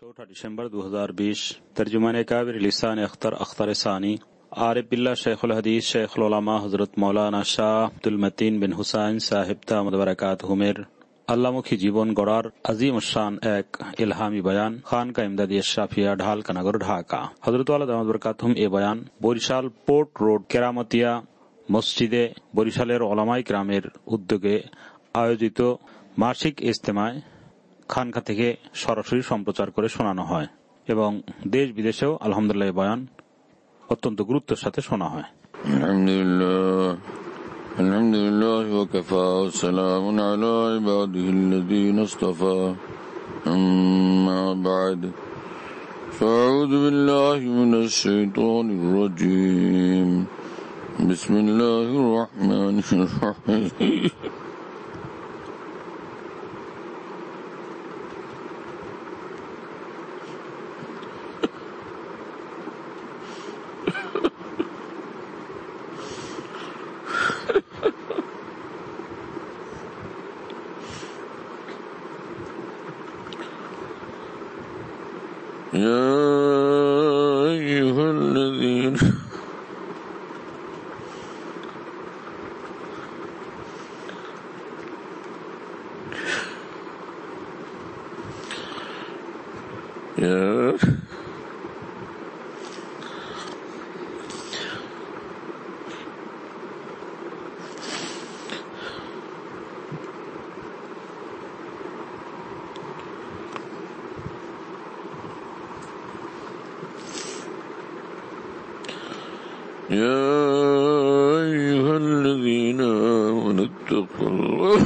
4 दिसंबर 2020 तर्जुमान काबिर लिसान अख्तर अख्तर सानी आरिफ बिल्ला शेखुल हदीस शेखुल उलमा हजरत मौलाना शाह अब्दुल मतीन बिन हुसैन साहिब दामद बरकातहुमेर আল্লামুখী জীবন গড়ার আজিম শান এক ইলহামি বয়ান খানকা ইমদাদি আশরাফিয়া ঢালকানগর ঢাকা। হযরত আলা দামাত বরকাতহুম এ বয়ান বরিশাল পোর্ট রোড কেরামতিয়া মসজিদে বরিশালের উলামায়ে কিরামের উদ্যোগে আয়োজিত মাসিক ইজতেমায় খানকা থেকে সরাসরি সম্প্রচার করে শোনানো হয় এবং দেশ বিদেশেও আলহামদুলিল্লাহ বয়ান অত্যন্ত গুরুত্বের সাথে শোনা হয়। الحمد لله وكفى وسلام على عباده الذين اصطفى أما بعد فأعوذ بالله من الشيطان الرجيم بسم الله الرحمن الرحيم يا أيها الذين يا أيها الذين آمنوا اتقوا الله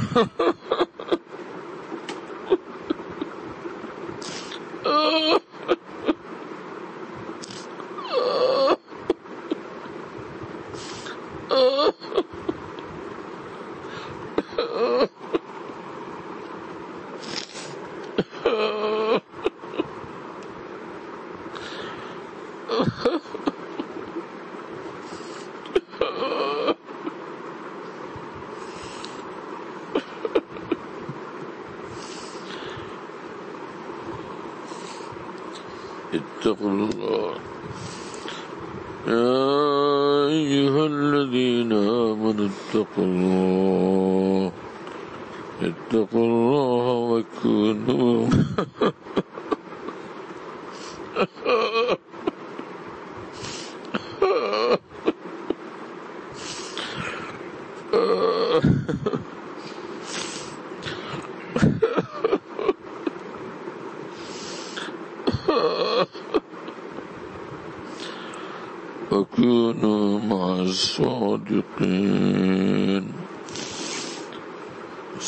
اتقوا الله يا أيها الذين آمنوا اتقوا الله وكونوا مع الصادقين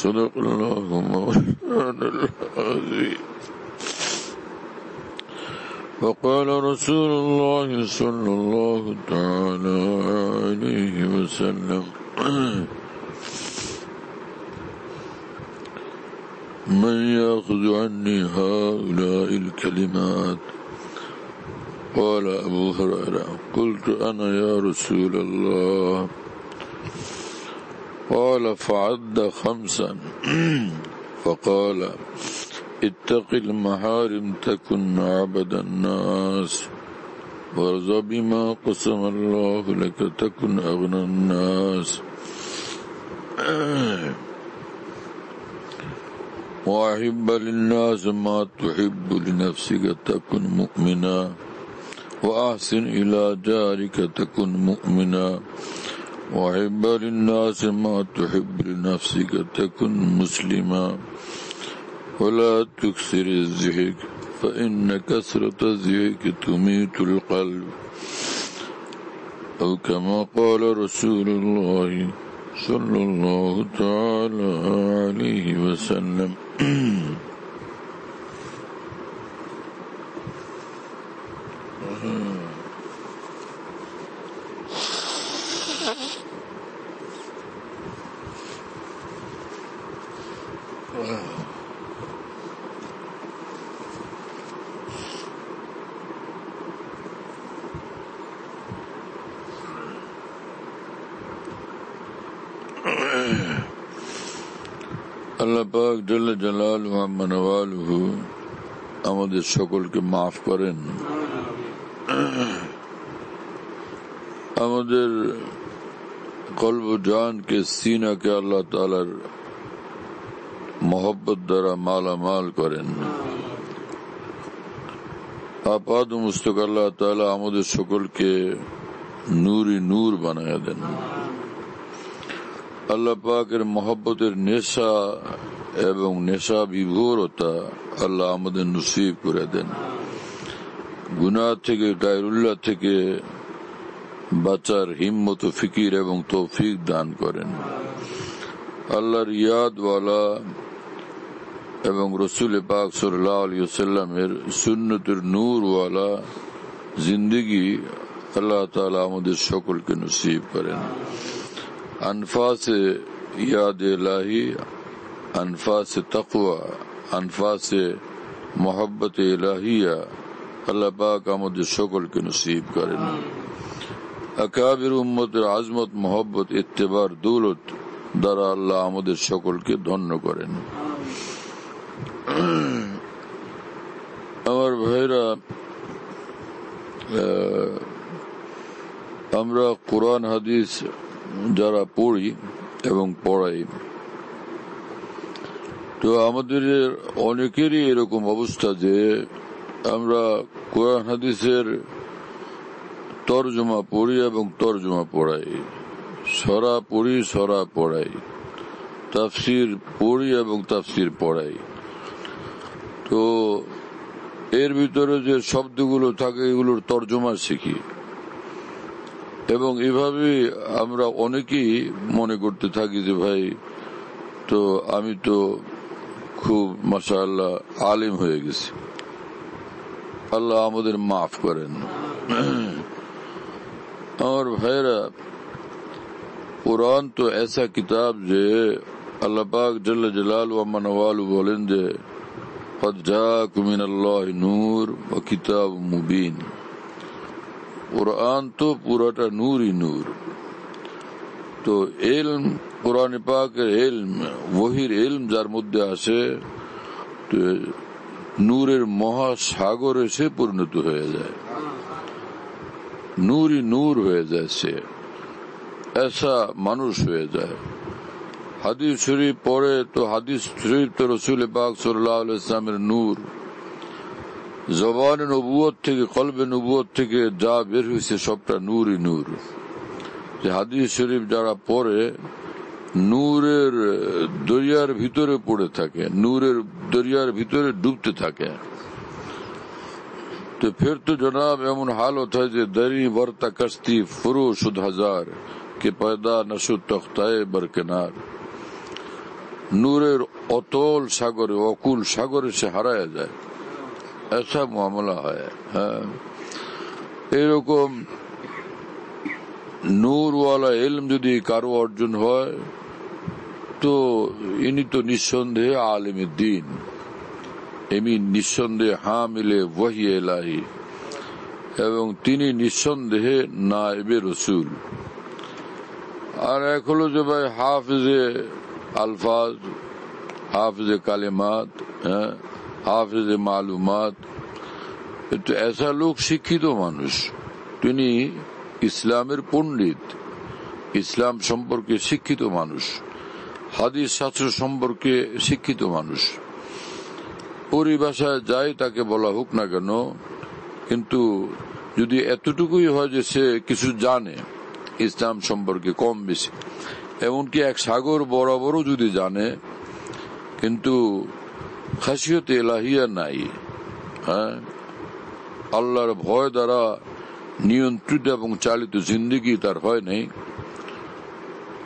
صدق الله مولانا العظيم. وقال رسول الله صلى الله تعالى عليه وسلم من يأخذ عني هؤلاء الكلمات؟ قال أبو هريرة قلت أنا يا رسول الله قال فعد 5 فقال اتق المحارم تكن عبد الناس وارض بما قسم الله لك تكن أغنى الناس وأحب للناس ما تحب لنفسك تكن مؤمنا وأحسن إلى جارك تكن مؤمنا وأحب للناس ما تحب لنفسك تكن مسلما ولا تكثر الضحك فإن كثرة الضحك تميت القلب أو كما قال رسول الله صلى الله تعالى عليه وسلم. अल्लाह पाक जल्ल जलालुहु व नवालुहु আমাদের সকলকে মাফ করেন। আমাদের কলব জানকে সিনাকে আল্লাহ তাআলার मोहब्बत द्वारा माला माल करें। आपाद मुस्तक अल्लाह ताला आमদের সকলকে নূরি নূর বানায়া দেন। আল্লাহ পাকের মহব্বতের নেশা এবং নেশা বিভোরতা আল্লাহ আমাদের নসিব করে দেন। গুনাহ থেকে গায়রুল্লাহ থেকে বাঁচার হিম্মত ও ফিকির এবং তৌফিক দান করেন। আল্লাহর ইয়াদওয়ালা এবং রসুল পাক সাল্লাল্লাহু আলাইহি ওয়াসাল্লামের সুন্নতের নূরওয়ালা জিন্দেগি আল্লাহ তাআলা আমাদের সকলকে নসিব করেন। আনফাসে ইয়াদ ইলাহি, আনফাসে তাকওয়া, আনফাসে মোহাব্বত ইলাহিয়া আল্লাহ পাক আমাদের সকলকে নসিব করেন। আকাবির উম্মতের আজমত মোহাব্বত ইত্তেবার দৌলত দ্বারা আল্লাহ আমাদের সকলকে ধন্য করেন। আমার ভাইরা, আমরা কোরআন হাদিস যারা পড়ি এবং পড়াই, তো আমাদের অনেকেরই এরকম অবস্থা যে আমরা কোরআন হাদিসের তরজমা পড়ি এবং তরজমা পড়াই, সরা পড়ি সরা পড়াই, তাফসির পড়ি এবং তাফসির পড়াই। তো এর ভিতরে যে শব্দগুলো থাকে এগুলোর তর্জমা শিখি এবং এভাবে আমরা অনেকেই মনে করতে থাকি যে ভাই, তো আমি তো খুব মাশাআল্লাহ আলিম হয়ে গেছি। আল্লাহ আমাদের মাফ করেন। আমার ভাইরা, कुरान तो ऐसा किताब जे अल्लाह पाक जल्ल जलालहु व मनवालु बोलें जे क़द जाअकुम मिनल्लाहि नूर व किताब मुबीन। कुरान तो पूराटा नूर ही नूर। तो इल्म कुरान पाकेर इल्म वहिर इल्म जार मध्य आसे तो नूरेर महासागर एसे परिणत हये जाए, नूर ही नूर हये जाए, से ऐसा मानुष হয়ে যায়। হাদিস শরীফ পড়ে তো হাদিস শরীফ তো রসুল পাক সাল্লাল্লাহু আলাইহি ওয়াসাল্লামের নূর, জবানে নবুয়ত থেকে কলবে নবুয়ত থেকে যা বের হয়েছে সবটা নূরই নূর। যে হাদিস শরীফ যারা পড়ে নূরের দরিয়ার ভিতরে পড়ে থাকে, নূরের দরিয়ার ভিতরে ডুবতে থাকে। तो फिर तो जनाब एमन हाल होता है जे दरी वर्ता कश्ती फुरो शुद हजार के पैदा नशुद तख्ताए बरकिनार। नूरेर अतोल सागरे अकुल सागरे से हाराया जाए, ऐसा मामला है। एरकम नूर वाला इल्म यदि कारो अर्जन হয় तो इनी तो निस्संदेह आलिम दीन, এমি নিঃসন্দেহে হামিলে ওয়াহি ইলাহি এবং তিনি নিঃসন্দেহে নায়েবে রসুল। আর এক হলো যে ভাই হাফিজে আলফাজ, হাফিজে কালিমাত, হাফিজে মালুমাত। তো ऐसा লোক শিক্ষিত মানুষ, তিনি ইসলামের পণ্ডিত, ইসলাম সম্পর্কে শিক্ষিত মানুষ, হাদিস শাস্ত্র সম্পর্কে শিক্ষিত মানুষ। পরিভাষায় যাই তাকে বলা হোক না কেন, কিন্তু যদি এতটুকুই হয় যে সে কিছু জানে ইসলাম সম্পর্কে কম বেশি, এমনকি এক সাগর বরাবরও যদি জানে, কিন্তু খাসিয়ত ইলাহিয়া নাই, আল্লাহর ভয় দ্বারা নিয়ন্ত্রিত এবং চালিত জিন্দেগি তার হয় নাই,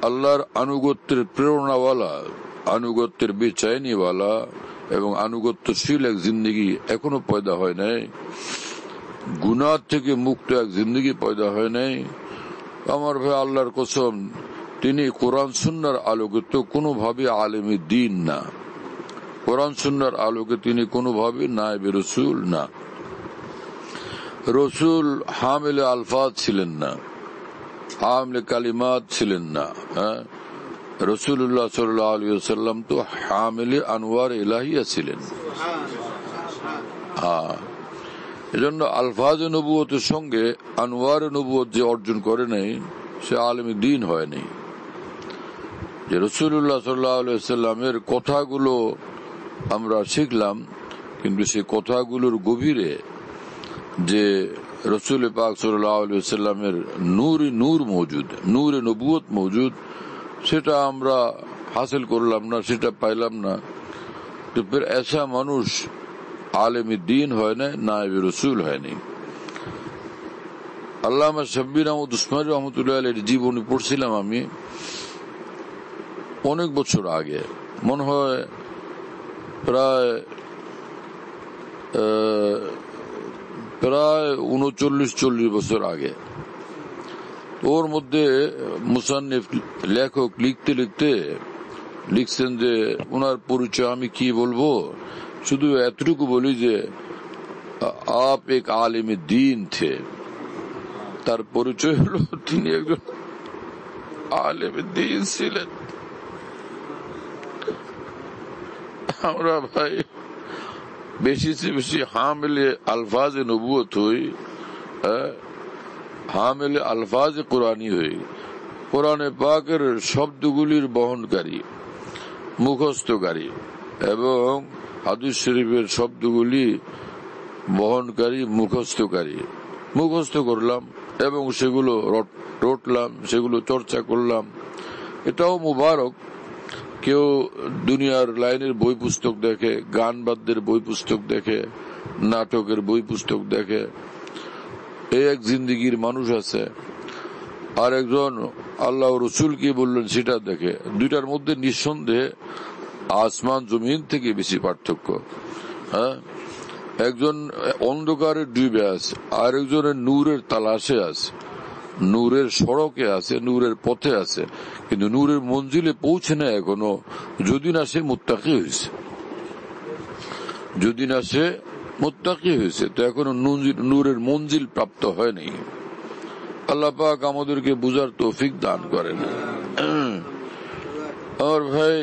আল্লাহর আনুগত্যের প্রেরণাওয়ালা, আনুগত্যের বেচাইনিওয়ালা এবং আনুগত্যশীল এক জিন্দগি এখনো পয়দা হয় নাই, গুনাহ থেকে মুক্ত এক জিন্দগি পয়দা হয় নাই। আমার ভাই, আল্লাহর কসম, তিনি কোরআন সুন্নাহর আলোকে তো কোনোভাবে আলেমে দ্বীন না, কোরআন সুন্নাহর আলোকে তিনি কোনোভাবে নায়েবে রসুল না। রসুল হামিলে আলফাজ ছিলেন না, হামিলে কালিমাত ছিলেন না। রসুল্লাহ সাল্লাল্লাহু আলাইহি ওয়াসাল্লাম তো হামিলে আনওয়ার ইলাহিয়া ছিলেন। হ্যাঁ, এজন্য আলফাজ নবুয়তের সঙ্গে আনোয়ার নবুয়ত যে অর্জন করে নাই সে আলেম দ্বীন হয়নি। যে রাসূলুল্লাহ সাল্লাল্লাহু আলাইহি ওয়াসাল্লামের কথাগুলো আমরা শিখলাম, কিন্তু সেই কথাগুলোর গভীরে যে রাসূল পাক সাল্লাল্লাহু আলাইহি ওয়াসাল্লামের নূর মওজুদ, নূরে নবুয়ত মওজুদ, সেটা আমরা হাসিল করলাম না, সেটা পাইলাম না। তো ফির ऐसा মানুষ আলেম দ্বীন হয় না, নায়েব রাসূল হয়নি। আল্লামা শাব্বির আহমদ উসমানী রহমতুল্লাহ আলাইহির জীবনী পড়ছিলাম আমি অনেক বছর আগে, মনে হয় প্রায় 39-40 বছর আগে। ওর মধ্যে মুসান্নিফ লেখক লিখতে লিখতে লিখছেন যে ওনার পরিচয় আমি কি বলবো, শুধু এতটুকু বলি যে আপ এক আলেম দ্বীন থে। তার পরিচয় হলো তিনি একজন আলেম দ্বীন ছিলেন। আমরা ভাই বেশি সে বেশি হামিলে আলফাজে নবুয়ত হই, হামিলে আলফাজে কোরআনী হই, কোরআনে পাকের শব্দগুলির বহনকারী, মুখস্থকারী এবং হাদিস শরীফের শব্দগুলি বহনকারী, মুখস্থকারী। মুখস্থ করলাম এবং সেগুলো রটলাম, সেগুলো চর্চা করলাম, এটাও মুবারক। কেউ দুনিয়ার লাইনের বই পুস্তক দেখে, গান বাদ্যের বই পুস্তক দেখে, নাটকের বই পুস্তক দেখে, এই এক জিন্দিগির মানুষ আছে। আর একজন আল্লাহ রসুল কি বললেন সেটা দেখে। দুইটার মধ্যে নিঃসন্দেহে আসমান জমিন থেকে বেশি পার্থক্য। হ্যাঁ, একজন অন্ধকারে ডুবে আছে, আর একজনের নূরের তালাশে আছে, নূরের সড়কে আছে, নূরের পথে আছে, কিন্তু নূরের মঞ্জিলে পৌঁছে না এখনো। যদি না সে মুত্তাকি হয়েছে, যদি না সে মুত্তাকি হয়েছে, তো এখনো নূরের মঞ্জিল প্রাপ্ত হয়নি। আল্লাহ পাক আমাদেরকে বুঝার তৌফিক দান করেন। আর ভাই,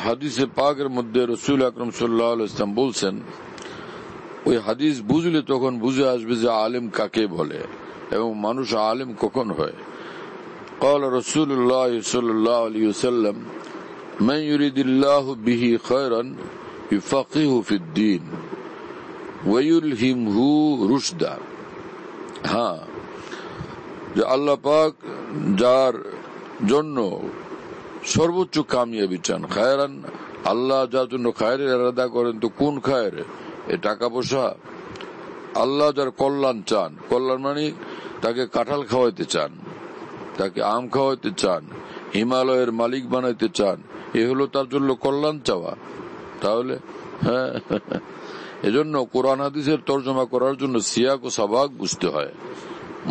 হাদিসে পাকের মধ্যে রাসূল আকরাম সাল্লাল্লাহু আলাইহি ওয়াসাল্লাম বলছেন, ওই হাদিস বুঝলে তখন বুঝে আসবে যে আলেম কাকে বলে এবং মানুষ আলেম কখন হয়। قال رسول الله صلى الله عليه وسلم من يريد الله به خيرا يفقهه في الدين ويلهمه رشدا। হ্যাঁ, যে আল্লাহ পাক যার জন্য সর্বোচ্চ কামিয়াবি চান, খায়রান, আল্লাহ যার জন্য খায়রের ইরাদা করেন, তো কোন খায়ের? এ টাকা পয়সা। আল্লাহ যার কল্যাণ চান, কল্যাণ মানে তাকে কাঁঠাল খাওয়াইতে চান, তাকে আম খাওয়াইতে চান, হিমালয়ের মালিক বানাইতে চান, এ হলো তার জন্য কল্যাণ চাওয়া। তাহলে হ্যাঁ, এজন্য কোরআন হাদিসের তর্জমা করার জন্য সিয়াক ও সাবাক বুঝতে হয়,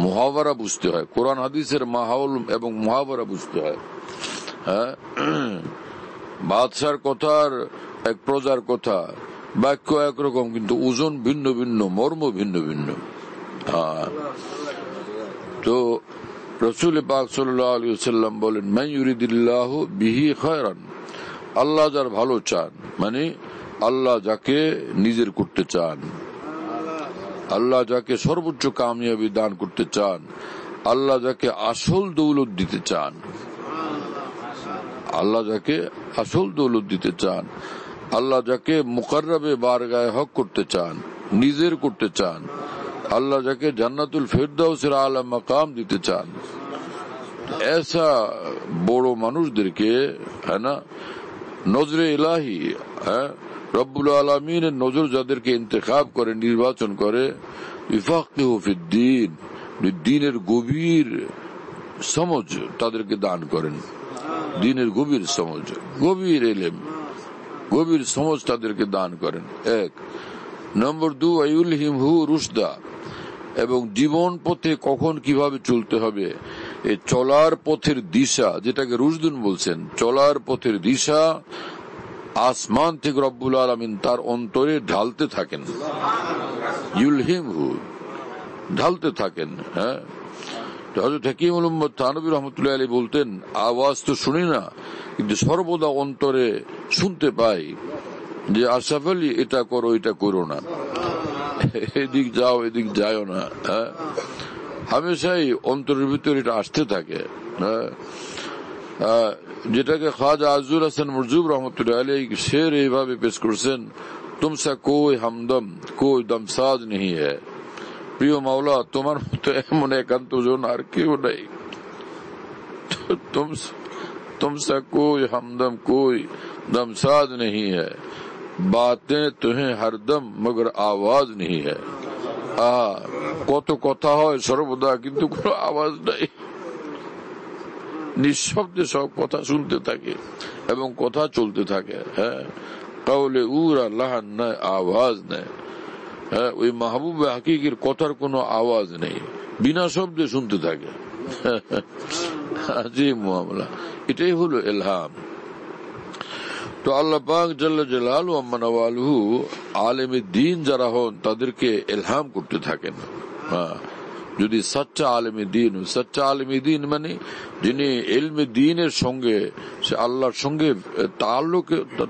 মুহাওয়ারা বুঝতে হয়, কোরআন হাদিসের মাহাউল এবং মুহাওয়ারা বুঝতে হয়। হ্যাঁ, বাদশার কথার এক প্রজার কথা, বাক্য একরকম কিন্তু ওজন ভিন্ন ভিন্ন, মর্ম ভিন্ন ভিন্ন। হ্যাঁ, তো রাসূল পাক সাল্লাল্লাহু আলাইহি ওয়াসাল্লাম বলেন, মান ইউরিদিল্লাহু বিহি খায়রান, আল্লাহ যার ভালো চান, মানে আল্লাহ যাকে নিজের করতে চান, আল্লাহ যাকে সর্বোচ্চ কামিয়াবি দান করতে চান, আল্লাহ যাকে আসল দৌলত দিতে চান, আল্লাহ যাকে আসল দৌলত দিতে চান, আল্লাহ যাকে মুকাররাবে বারগায়ে হক করতে চান, নিজের করতে চান, আল্লাহ যাকে জান্নাতুল ফেরদাউসের আলা মাকাম দিতে চান, এসা বড় মানুষদেরকে, হ্যাঁ না, নজরে ইলাহি, হ্যাঁ, রব্বুল আলামিনের নজর যাদেরকে ইন্তেখাব করে, নির্বাচন করে, ইফাকিহু ফিদ্দীন, দ্বীনের গভীর সমঝ তাদেরকে দান করেন, দ্বীনের গভীর সমঝ, গভীর ইলম, গভীর সমঝ তাদেরকে দান করেন। এক নম্বর 2, আইউলহিমহু রুশদা, এবং জীবন পথে কখন কিভাবে চলতে হবে, এই চলার পথের দিশা, যেটাকে রুশদুন বলছেন, চলার পথের দিশা আসমান থেকে রব্বুল আলামিন তার অন্তরে ঢালতে থাকেন, ইউলহিমহু, ঢালতে থাকেন। হ্যাঁ, হযরত হাকিমুল উম্মত থানভী রাহমাতুল্লাহি আলাইহি বলতেন, আওয়াজ তো শুনি না, কিন্তু সর্বদা অন্তরে শুনতে পাই যে আশরাফ আলী এটা করো, এটা করো না। এদিক যাও এদিক যাও না, হ্যাঁ, হামেশাই অন্তরের ভিতরে এটা আসতে থাকে। যেটাকে খাজা আজুল হাসান মরজুব রহমতুল্লাহ আলাইহি শের এইভাবে পেশ করছেন, তুমসা কোই হামদম কোই দমসাজ নেই হ্যায়, প্রিয় মাওলা তোমার মতো এমন একান্ত জন আর কেউ নেই, तुमसे कोई हमदम कोई दमसाज नहीं है, बातें तुम्हें हरदम मगर आवाज नहीं है। কত কথা হয় সর্বদা, কিন্তু কোনো আওয়াজ নাই, নিঃশব্দে সব কথা শুনতে থাকে এবং কথা চলতে থাকে। হ্যাঁ, কাউলে উরা লাহান নাই, আওয়াজ নেই। হ্যাঁ, ওই মাহবুব হাকিকির কথার কোনো আওয়াজ নেই, বিনা শব্দে শুনতে থাকে। আজিম মামলা, এটাই হলো ইলহাম। তো আল্লাহ পাক জাল্লা জালালুহু আম্মা নওয়ালুহু আলেমে দ্বীন যারা হন তাদেরকে ইলহাম করতে থাকেন। যদি সচ্চা আলেমে দ্বীন, সচ্চা আলেমে দ্বীন মানে যিনি ইলমে দ্বীনের সঙ্গে সে আল্লাহর সঙ্গে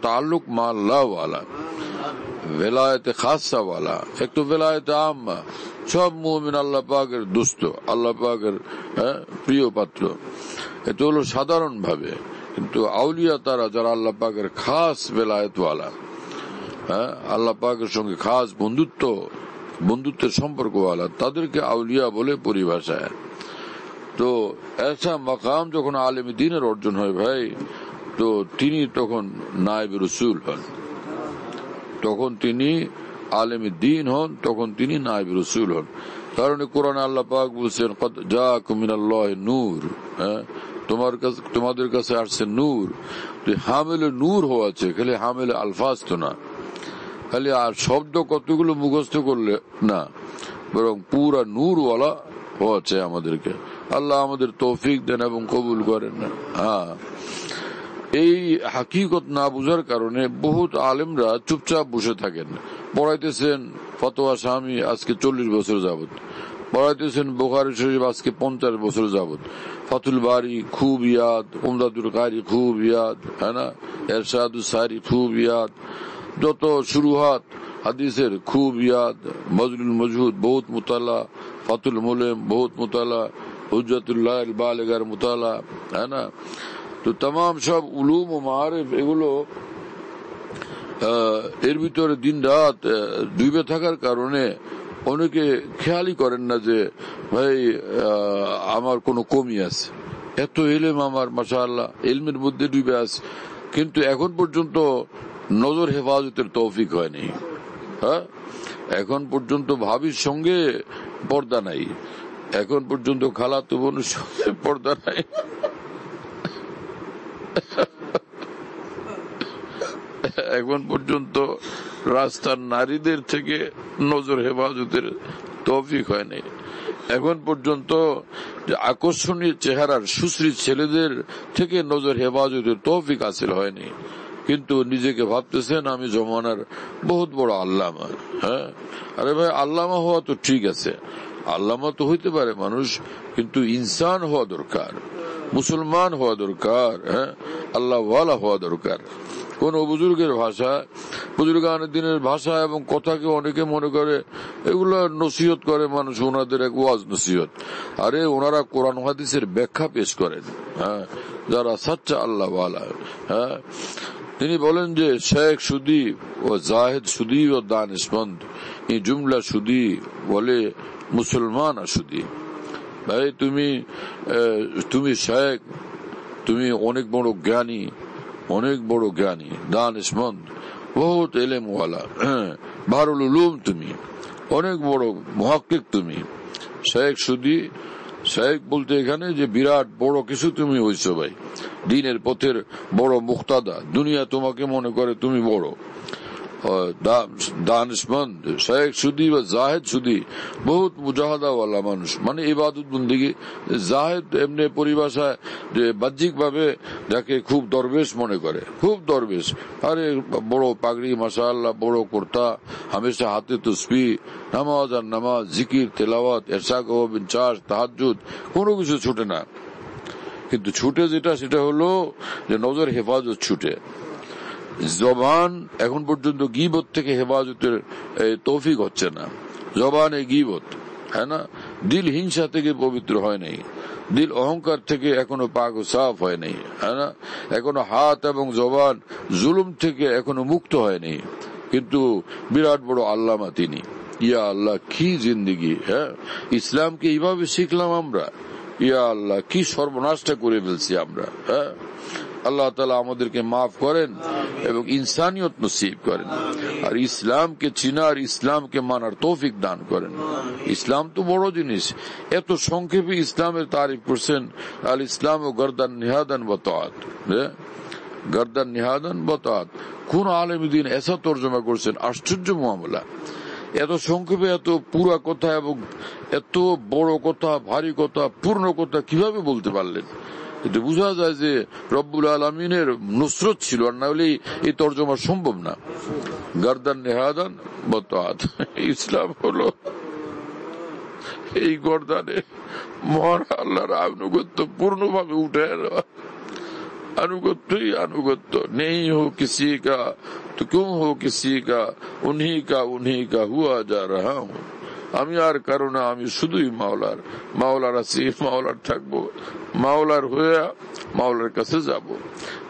তাল্লুক মা আল্লাহ ওয়ালা, বেলায়েতে খাসা ওয়ালা, এক তো বেলায়েতে আম্মা, সব মুমিন আল্লাহ পাকের দোস্ত, আল্লাহ পাকের প্রিয় পাত্র, এটা হলো সাধারণ ভাবে। কিন্তু আউলিয়া তারা যারা আল্লাহ পাকের খাস বেলায়েত ওয়ালা, আল্লাহ পাকের সঙ্গে খাস বন্ধুত্বের সম্পর্ক ওয়ালা, তাদেরকে আউলিয়া বলে পরিভাষায়। তো এসা মাকাম যখন আলেমে দ্বীনের অর্জন হয় ভাই, তো তিনি তখন নায়েবে রসুল হন, তখন তিনি আলেমে দ্বীন হন, তখন তিনি নায়েবে রসুল হন। কারণ কোরআন আল্লাহ পাক বলছেন কদ জাআকুম মিনাল্লাহি নূর, তোমাদের কাছে আসছে নূর। হামেলে নূর হওয়াছে, খালি হামেলে আলফাজ তো না, খালি আর শব্দ কতগুলো মুখস্থ করলে না, বরং পুরা নূরওয়ালা হওয়াছে আমাদেরকে। আল্লাহ আমাদের তৌফিক দেন এবং কবুল করেন। হ্যাঁ, এই হাকিকত না বুঝার কারণে বহুত আলেমরা চুপচাপ বসে থাকেন, পড়াইতেছেন ফতোয়া স্বামী আজকে 40 বছর যাবত, পড়াইতেছেন বুখারী শরীফ আজকে 50 বছর যাবত, ফাতুল বারি খুব ইয়াদ, উমদাতুল কারি খুব ইয়াদ, হ্যাঁ না, এরশাদুস সারি খুব ইয়াদ, যত শুরুহাত হাদিসের খুব ইয়াদ, মজলুল মজহুদ বহুত মুতালা, ফাতুল মুলেম বহুত মুতালা, হুজ্জাতুল্লাহ বালিগার মুতালা, হ্যাঁ না। তো तमाम সব উলুম ও মাআরিফ এগুলো এর ভিতরে দিন রাত ডুবে থাকার কারণে অনেকে খেয়ালই করেন না যে ভাই আমার কোনো কমি আছে, এত ইলম আমার মাশাআল্লাহ ইলমের মধ্যে ডুবে আছে, কিন্তু এখন পর্যন্ত নজর হেফাজতের তৌফিক হয়নি। হ্যাঁ, এখন পর্যন্ত ভাবির সঙ্গে পর্দা নাই, এখন পর্যন্ত খালাতো বোনের সঙ্গে পর্দা নাই, এখন পর্যন্ত রাস্তার নারীদের থেকে নজর হেফাজতের তৌফিক হয়নি, এখন পর্যন্ত আকর্ষণীয় চেহারার সুশ্রী ছেলেদের থেকে নজর হেফাজতের তৌফিক হাসিল হয়নি। কিন্তু নিজেকে ভাবতেছেন আমি জমানার বহুত বড় আল্লামা। হ্যাঁ, আরে ভাই আল্লামা হওয়া তো ঠিক আছে, আল্লামা তো হইতে পারে মানুষ, কিন্তু ইনসান হওয়া দরকার, মুসলমান হওয়া দরকার, হ্যাঁ, আল্লাহ ওয়ালা হওয়া দরকার। কোন বুজুর্গের ভাষা, বুজুর্গানের দিনের ভাষা এবং কথাকে অনেকে মনে করে এগুলো নসিহত করে মানুষ, ওনাদের এক ওয়াজ নসিহত। আরে ওনারা কোরআন হাদিসের ব্যাখ্যা পেশ করেন, হ্যাঁ, যারা সাচ্চা আল্লাহ ওয়ালা। হ্যাঁ, তিনি বলেন যে শেখ সুদী ও জাহেদ সুদী ও দানিশমন্দ, এই জুমলা সুদী বলে মুসলমান আসুদী। ভাই তুমি শেখ, তুমি অনেক বড় জ্ঞানী, অনেক বড় জ্ঞানী, দানিশমন্দ, বহুত ইলম ওয়ালা, বাহরুল উলুম, তুমি অনেক বড় মুহাক্কিক, তুমি শেখ সুদী। শেখ বলতে এখানে যে বিরাট বড় কিছু তুমি হইছো ভাই, দ্বীনের পথের বড় মুক্তাদা, দুনিয়া তোমাকে মনে করে তুমি বড়। দানিশমন্দ শেখ সুদী বা জাহেদ সুদী বহুত মুজাহাদাওয়ালা মানুষ, মানে ইবাদত বন্দেগী। জাহেদ এমনি পরিভাষায় যে বাহ্যিক ভাবে যাকে খুব দরবেশ মনে করে, খুব দরবেশ, আরে বড় পাগড়ি মাশাআল্লাহ, বড় কুর্তা, হামেশা হাতে তসবিহ, নামাজ আর নামাজ, জিকির, তেলাওয়াত, ইরশাদ ও বিনচার, তাহাজ্জুদ, কোনো কিছু ছুটে না। কিন্তু ছুটে যেটা, সেটা হলো যে নজর হেফাজত ছুটে। জবান এখন পর্যন্ত গীবত থেকে হেফাজতের তৌফিক হচ্ছে না, জবানে গীবত, হ্যাঁ না, দিল হিংসা থেকে পবিত্র হয় নাই, দিল অহংকার থেকে এখনো পাক ও সাফ হয় নাই, হ্যাঁ না, এখনো হাত এবং জবান জুলুম থেকে এখনো মুক্ত হয়নি। কিন্তু বিরাট বড় আল্লামা তিনি। ইয়া আল্লাহ কি জিন্দিগি, হ্যাঁ, ইসলামকে এইভাবে শিখলাম আমরা, ইয়া আল্লাহ কি সর্বনাশটা করে ফেলছি আমরা, হ্যাঁ। আল্লাহ তাআলা আমাদেরকে মাফ করেন এবং ইনসানিয়ত নসিব করেন, আর ইসলামকে চিনার, ইসলামকে মানার তৌফিক দান করেন। ইসলাম তো বড় জিনিস, এত সংক্ষেপে ইসলামের তারিফ করছেন, আল ইসলাম ও গর্দান নিহাদান বতাত, গর্দান নিহাদান বতাত। কোন আলেম দ্বীন এসা তর্জমা করছেন, আশ্চর্য মামলা। এত সংক্ষেপে এত পুরা কথা এবং এত বড় কথা, ভারী কথা, পূর্ণ কথা কিভাবে বলতে পারলেন? এতে বোঝা যায় যে রব্বুল আলামিনের নুসরত ছিল, আর না হলে এই তর্জমা সম্ভব না। গর্দান নেহাদান বতাত, ইসলাম হলো এই গর্দানে মহান আল্লাহর আনুগত্য পূর্ণভাবে উঠে দেওয়া। अनुगत्य अनुगत्य नहीं हो किसी का तो क्यों हो किसी का, उन्हीं का हुआ जा रहा हूँ। আমি আর কারো না, আমি শুধুই মাওলার, মাওলার আছি, মাওলার থাকবো, মাওলার হয়ে মাওলার কাছে যাব।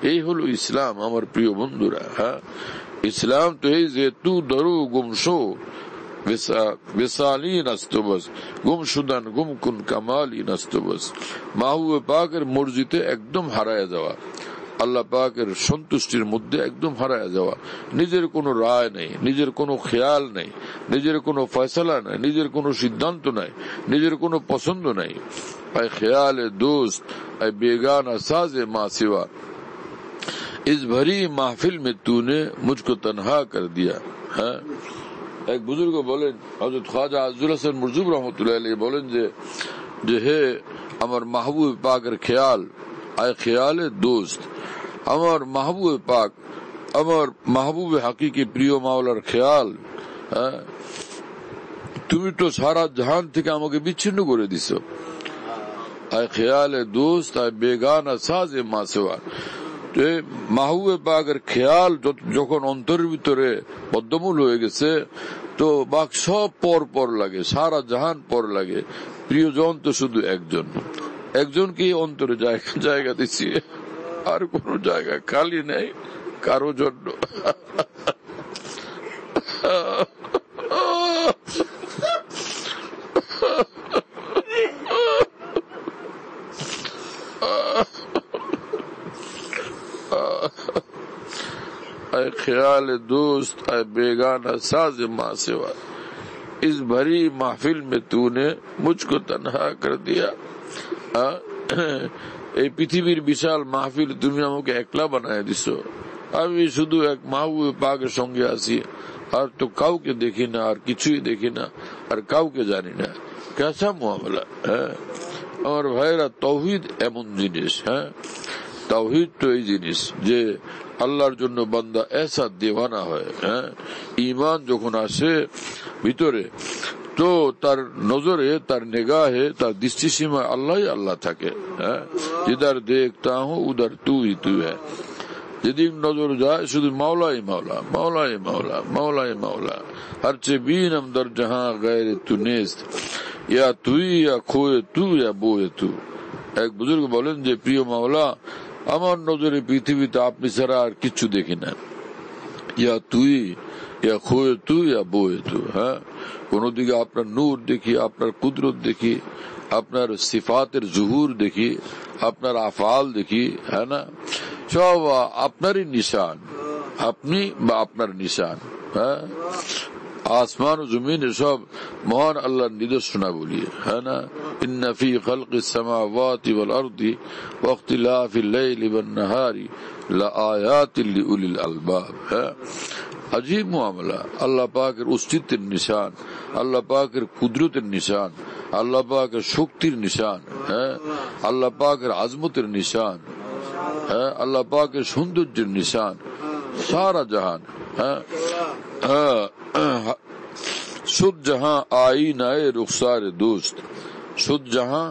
এই হলো ইসলাম আমার প্রিয় বন্ধুরা। হ্যাঁ, ইসলাম তো এই যে তু দরু গুমশো বেসালি নাস্তবস, গুমশুদান গুমকুন কামালি নাস্তবস। মাহবুবে পাকের মর্জিতে একদম হারায় যাওয়া, আল্লাহ পাকের সন্তুষ্টির মধ্যে একদম হারায় যাওয়া। নিজের কোনো রায় নেই, নিজের কোনো খেয়াল নেই, নিজের কোনো ফয়সালা নাই, নিজের কোনো সিদ্ধান্ত নাই, নিজের কোনো পছন্দ নাই। আয় খেয়ালে দোস্ত, আয় বেগানা সাজে মা সিवा, इस भरी महफिल में तूने मुझको तन्हा कर दिया। হ্যাঁ, এক বুজুর্গ বলেন, হযরত খাজা আজুল হাসান মুরজুব রহমতুল্লাহ আলাইহি বলেন যে হে আমার মাহবুব পাকের খেয়াল, আয় খেয়ালে দোস্ত, আমার মাহবুব পাক, আমার মাহবুব হাকিকি প্রিয় মাওলার খেয়াল, হ্যাঁ, তুমি তো সারা জাহান থেকে আমাকে বিচ্ছিন্ন করে দিছো। আয় খেয়ালে দোস্ত, আয় বেগানা সাজে মা সিवा। মাহবুবে পাকের খেয়াল যখন অন্তরের ভিতরে বদ্ধমূল হয়ে গেছে, তো বাক সব পর পর লাগে, সারা জাহান পর লাগে। প্রিয়জন তো শুধু একজন, একজনকে অন্তরে জায়গা দিচ্ছি, আর কোন জায়গা খালি নেই কারো জন্য। ऐ ख्याल दोस्त, ऐ बेगाना साज माँ सिवा, इस भरी महफिल में तूने मुझको तन्हा कर दिया। এই পৃথিবীর বিশাল মাহফিল তুমি আমাকে একলা বানায় দিছো, আমি শুধু এক মাহবুব পাকের সঙ্গে আছি, আর তো কাউকে দেখি না, আর কিছুই দেখি না, আর কাউকে জানি না। কেসা মামলা। হ্যাঁ আমার ভাইরা, তাওহীদ এমন জিনিস, হ্যাঁ তাওহীদ তো এই জিনিস যে আল্লাহর জন্য বান্দা এসা দেওয়ানা হয়। হ্যাঁ, ঈমান যখন আসে ভিতরে, তো তার নজরে, তার নিগাহে, তার দৃষ্টিসীমা আল্লাহই আল্লাহ থাকে। হ্যাঁ, जिधर देखता हूँ उधर तू ही तू है। যেদিক নজর যায় শুধু মাওলাই মাওলা, মাওলাই মাওলা, মাওলাই মাওলা। हर चे बीनम दर जहां गैर तू नेस्त, या তুই या खोए तू या बोए तू। এক বুজুর্গ বলেন যে প্রিয় মাওলা, আমার নজরে পৃথিবীতে আপনি ছাড়া আর কিছু দেখি না। ইয়া তুই, ইয়া খোয়ে তু, ইয়া বয়ে তু। হ্যাঁ, কোন দিকে আপনার নূর দেখি, আপনার কুদরত দেখি, আপনার সিফাতের জুহুর দেখি, আপনার আফআল দেখি, হ্যাঁ না, সব আপনারই নিশান, আপনি বা আপনার নিশান। হ্যাঁ, আসমান ও জমিনে সব মহান আল্লাহর নিদর্শনা বলি, হ্যাঁ না। ইন্না ফি খালকিস সামাওয়াতি ওয়াল আরদি ওয়া ইখতিলাফিল লাইলি ওয়ান নাহারি লাআয়াতিল লিউলিল আলবাব। হ্যাঁ, अजीब मामला, अल्लाह पाकेर अस्तित्वेर निशान, अल्लाह पाकेर कुदरतेर निशान, अल्लाह पाकेर शक्तिर निशान, হ্যাঁ अल्लाह पाकेर आजमतेर निशान, হ্যাঁ अल्लाह पाकेर सौंदर्येर निशान। सारा जहान, शुद्ध जहां आईनाए रुखसार दोस्त, शुद्ध जहां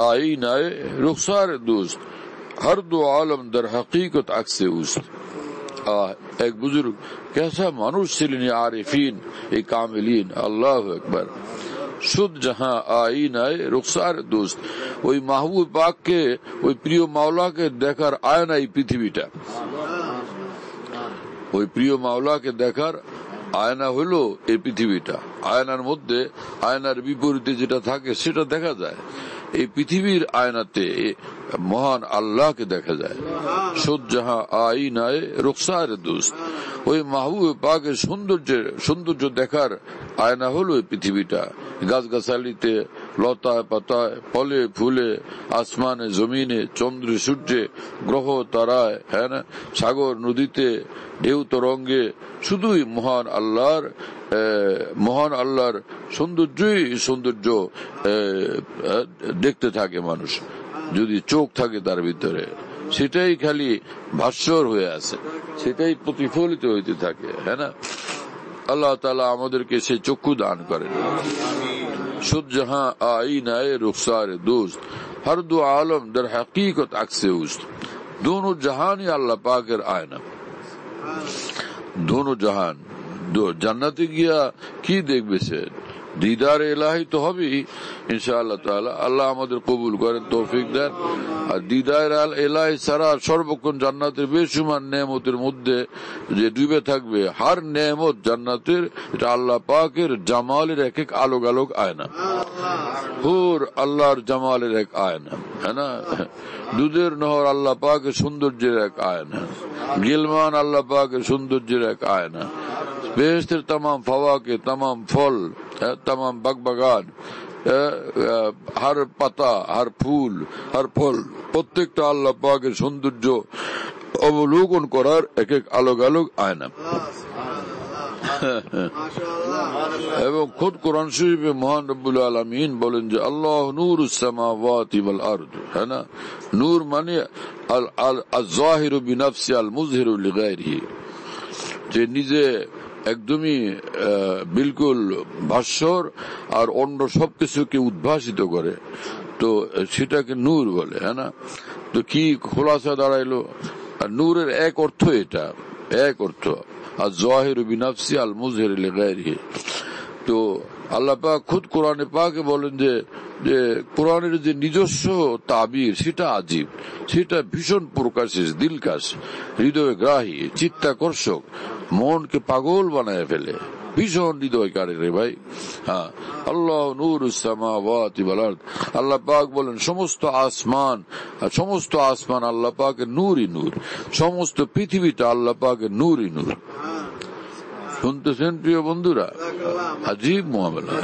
आईनाए रुखसार दोस्त, हर दो आलम दर हकीकत अक्से उस्त। এক বুজুর্গ कैसा মানুষ ছিলেন আরিফিন এই কামিলিন, আল্লাহু আকবার। শুধ জাহাঁ আইনায় রুখসার দোস্ত, ওই মাহবুব পাককে, ওই প্রিয় মাওলাকে দেখার আয়না এই পৃথিবীটা। ওই প্রিয় মাওলাকে দেখার আয়না হলো এই পৃথিবীটা। আয়নার মধ্যে আয়নার বিপরীতে যেটা থাকে সেটা দেখা যায়। এই পৃথিবীর আয়নাতে মহান আল্লাহকে দেখা যায়। শুধ জাহাঁ আইনায় রুখসার দোস্ত, ওই মাহবুব পাকের সৌন্দর্য দেখার আয়না হলো এই পৃথিবীটা। গাছগাছালিতে, লতায় পাতায়, ফলে ফুলে, আসমানে জমিনে, চন্দ্রে সূর্যে, গ্রহ তারায়, হ্যাঁ না, সাগর নদীতে, ঢেউ তরঙ্গে, শুধুই মহান আল্লাহর সৌন্দর্য দেখতে থাকে মানুষ। যদি চোখ থাকে তার ভিতরে, সেটাই খালি ভাস্বর হয়ে আছে, সেটাই প্রতিফলিত হইতে থাকে, হ্যাঁ না। আল্লাহ তাআলা আমাদেরকে সেই চক্ষু দান করেন। শুধ জাহাঁ আইনায়ে রুখসার দোস্ত, हर दो आलम दर हकीकत अक्से उस्त, दोनों जहान ही अल्लाह पाकेर आयना। दोनों जहान, জান্নাতে গিয়া কি দেখবে সে? দিদার এলাহি তো হবেই ইনশাআল্লাহ তাআলা। আল্লাহ আমাদের কবুল করেন, তৌফিক দেন। আর দিদার এলাহি সারা সর্বক্ষণ জান্নাতের বেশুমার নেয়ামতের মধ্যে যে ডুবে থাকবে, হার নেয়ামত জান্নাতের, এটা আল্লাহ পাকের জামালের এক এক আলোক আলোক আয়না। হুর আল্লাহর জামালের এক আয়না, হ্যাঁ না। দুধের নহর আল্লাহ পাকের সৌন্দর্যের এক আয়না। গিলমান আল্লাহ পাকের সৌন্দর্যের এক আয়না। বেহেশতের तमाम फवाके, तमाम फल, तमाम बागबागान, हर पाता, हर फूल, हर फल, প্রত্যেকটা আল্লাহ পাকের সৌন্দর্য অবলোকন করার এক এক আলোক আলোক আয়না। এবং খুদ কোরআন শরীফে মহান রব্বুল আলামিন বলেন যে আল্লাহ নূরুস সামাওয়াতি ওয়াল আরদ, হ্যাঁ না। নূর মানে আল-যাহিরু বিনাফসি আল-মুযহিরু লিগায়রিহি, যে নিজে একদমই বিলকুল ভাস্বর আর অন্য সবকিছুকে উদ্ভাসিত করে, তো সেটাকে নূর বলে, হ্যাঁ না। তো কি খোলাসা দাঁড়াইলো? আর নূরের এক অর্থ এটা, এক অর্থ আর যাহিরু বিনাফসি আল মুযহির লিগায়রিহি। তো আল্লাহ পাক খুদ কোরআনে পাকে বলেন যে কোরআনের যে নিজস্ব তাবির সেটা আজীব, সেটা ভীষণ প্রকাশের, দিলকাশ, হৃদয়গ্রাহী, চিত্তাকর্ষক, মনকে পাগল বানায় ফেলে, ভীষণ হৃদয়কারী রে ভাই। হ্যাঁ, আল্লাহ নূরুস সামাওয়াতি ওয়াল আরদ, আল্লাহ পাক বলেন সমস্ত আসমান আল্লাহ পাকের নূরই নূর, সমস্ত পৃথিবীটা আল্লাহ পাকের নূরই নূর। শুনতেছেন প্রিয় বন্ধুরা? আজীব মামলা,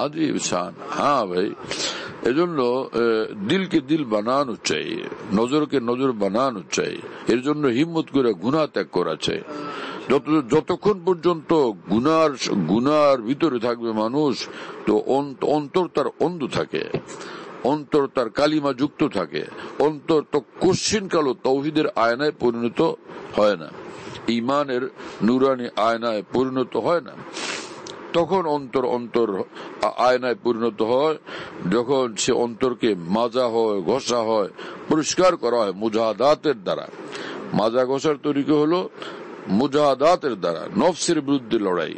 আজীব শান। হ্যাঁ ভাই, এজন্য দিলকে দিল বানানো চাই, নজরকে নজর বানানো চাই। এর জন্য হিম্মত করে গুনাহ ত্যাগ করা চাই। যতক্ষণ পর্যন্ত গুনার ভিতরে থাকবে মানুষ, তো অন্তর তার অন্ধ থাকে, অন্তর তার কালিমা যুক্ত থাকে, অন্তর তো কোশ্চিন কালো তাওহীদের আয়নায় পরিণত হয় না, ইমানের নুরানি আয়নায় পরিণত হয় না। তখন অন্তর আয়নায় পরিণত হয় যখন সে অন্তরকে মাজা হয়, ঘষা হয়, পরিষ্কার করা হয় মুজাহাদাতের দ্বারা। মাজা ঘষার তরিকা হলো মুজাহাদাতের দ্বারা, নফসের বিরুদ্ধে লড়াই,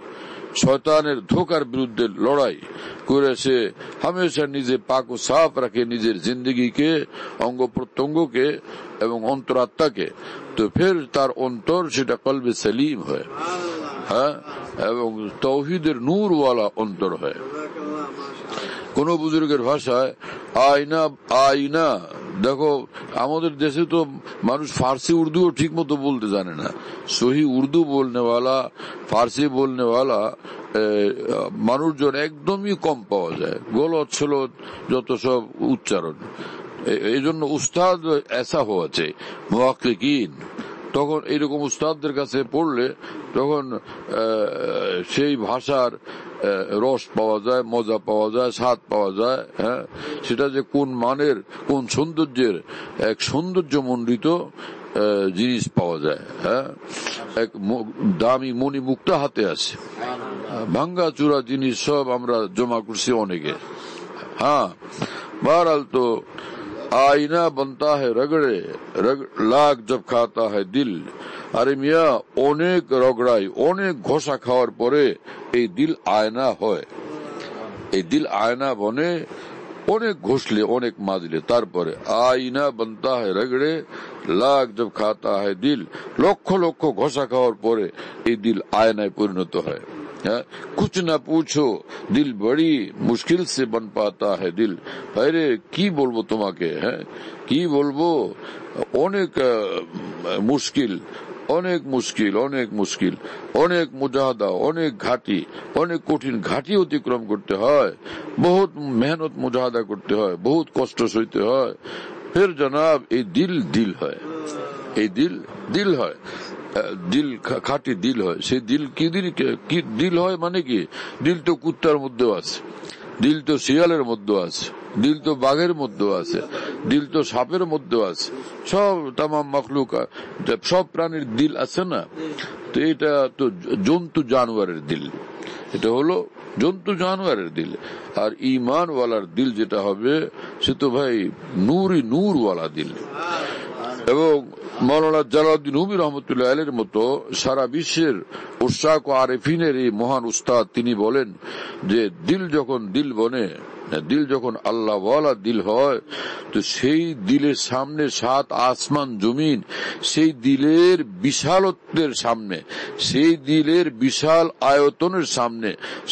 শয়তানের ধোকার বিরুদ্ধে লড়াই করে সে হামেশা নিজে পাক ও সাফ রাখে, নিজের জিন্দগিকে, অঙ্গ প্রত্যঙ্গকে এবং অন্তরাত্মাকে। তো ফের তার অন্তর সেটা কলবে সলিম হয়, হ্যাঁ, এবং তাওহীদের নূরওয়ালা অন্তর হয়। কোন বুজুর্গের ভাষায় আয়না দেখো, আমাদের দেশে তো মানুষ ফার্সি উর্দুও ঠিক মতো বলতে জানে না। সহি উর্দু বলনেওয়ালা, ফার্সি বলনেওয়ালা মানুষজন একদমই কম পাওয়া যায়, গলত সলত যত সব উচ্চারণ। এই জন্য উস্তাদ এসা হওয়া চাই, মুহাক্কিকিন। তখন এইরকম উস্তাদদের কাছে পড়লে তখন সেই ভাষার রস পাওয়া যায়, মজা পাওয়া যায়, স্বাদ পাওয়া যায়। হ্যাঁ, সেটা যে কোন মানের, কোন সৌন্দর্যের, এক সৌন্দর্যমণ্ডিত জিনিস পাওয়া যায়। হ্যাঁ, এক দামি মণি মুক্তা হাতে আছে, ভাঙ্গা চূড়া জিনিস সব আমরা জমা করছি অনেকে। हाँ, बहरहाल तो आईना बनता है रगड़े, लाख जब खाता है दिल, আরে মিয়া, অনেক রগড়াই, অনেক ঘষা খাওয়ার পরে এই দিল আয়না হয়। এই দিল আয়না বনে অনেক ঘষলে, অনেক মাজলে, তারপরে আয়না बनता है रगड़े लाख जब खाता है दिल। লক্ষ লক্ষ ঘষা খাওয়ার পরে এই দিল আয়নায় পরিণত হয়। कुछ ना पूछो दिल बड़ी मुश्किल से बन पाता है दिल। আরে কি বলবো তোমাকে, হ্যাঁ কি বলবো, অনেক মুশকিল, অনেক মুশকিল, অনেক মুশকিল, অনেক মুজাহাদা, অনেক ঘাটি, অনেক কঠিন ঘাটি অতিক্রম করতে হয়, বহুত মেহনত মুজাহাদা করতে হয়, বহুত কষ্ট সইতে হয়, ফের জনাব এই দিল দিল হয়। এই দিল দিল হয়, দিল খাঁটি দিল হয়। সেই দিল কি দিল হয় মানে কি, দিল তো কুত্তার মধ্যেও আছে, দিল তো শিয়ালের মধ্যেও আছে, দিল তো বাঘের মধ্যেও আছে, দিল তো সাপের মধ্যেও আছে, সব তামাম মখলুক, সব প্রাণীর দিল আছে না। তো এটা তো জন্তু জানোয়ারের দিল, এটা হলো জন্তু জানোয়ারের দিল। আর ঈমান ওয়ালার দিল যেটা হবে, সে তো ভাই নূরই নূর ওয়ালা দিল। এবং মৌলানা জালালউদ্দিন রুমি রহমতুল্লাহ আলাইহির মতো সারা বিশ্বের উস্তাদ ও আরেফিনের এই মহান উস্তাদ, তিনি বলেন যে দিল যখন দিল বনে, দিল যখন আল্লাহ ওয়ালা দিল হয়, তো সেই দিলের সামনে 7 আসমান জমিন, সেই দিলের বিশালত্বের সামনে, সেই দিলের বিশাল আয়তনের সামনে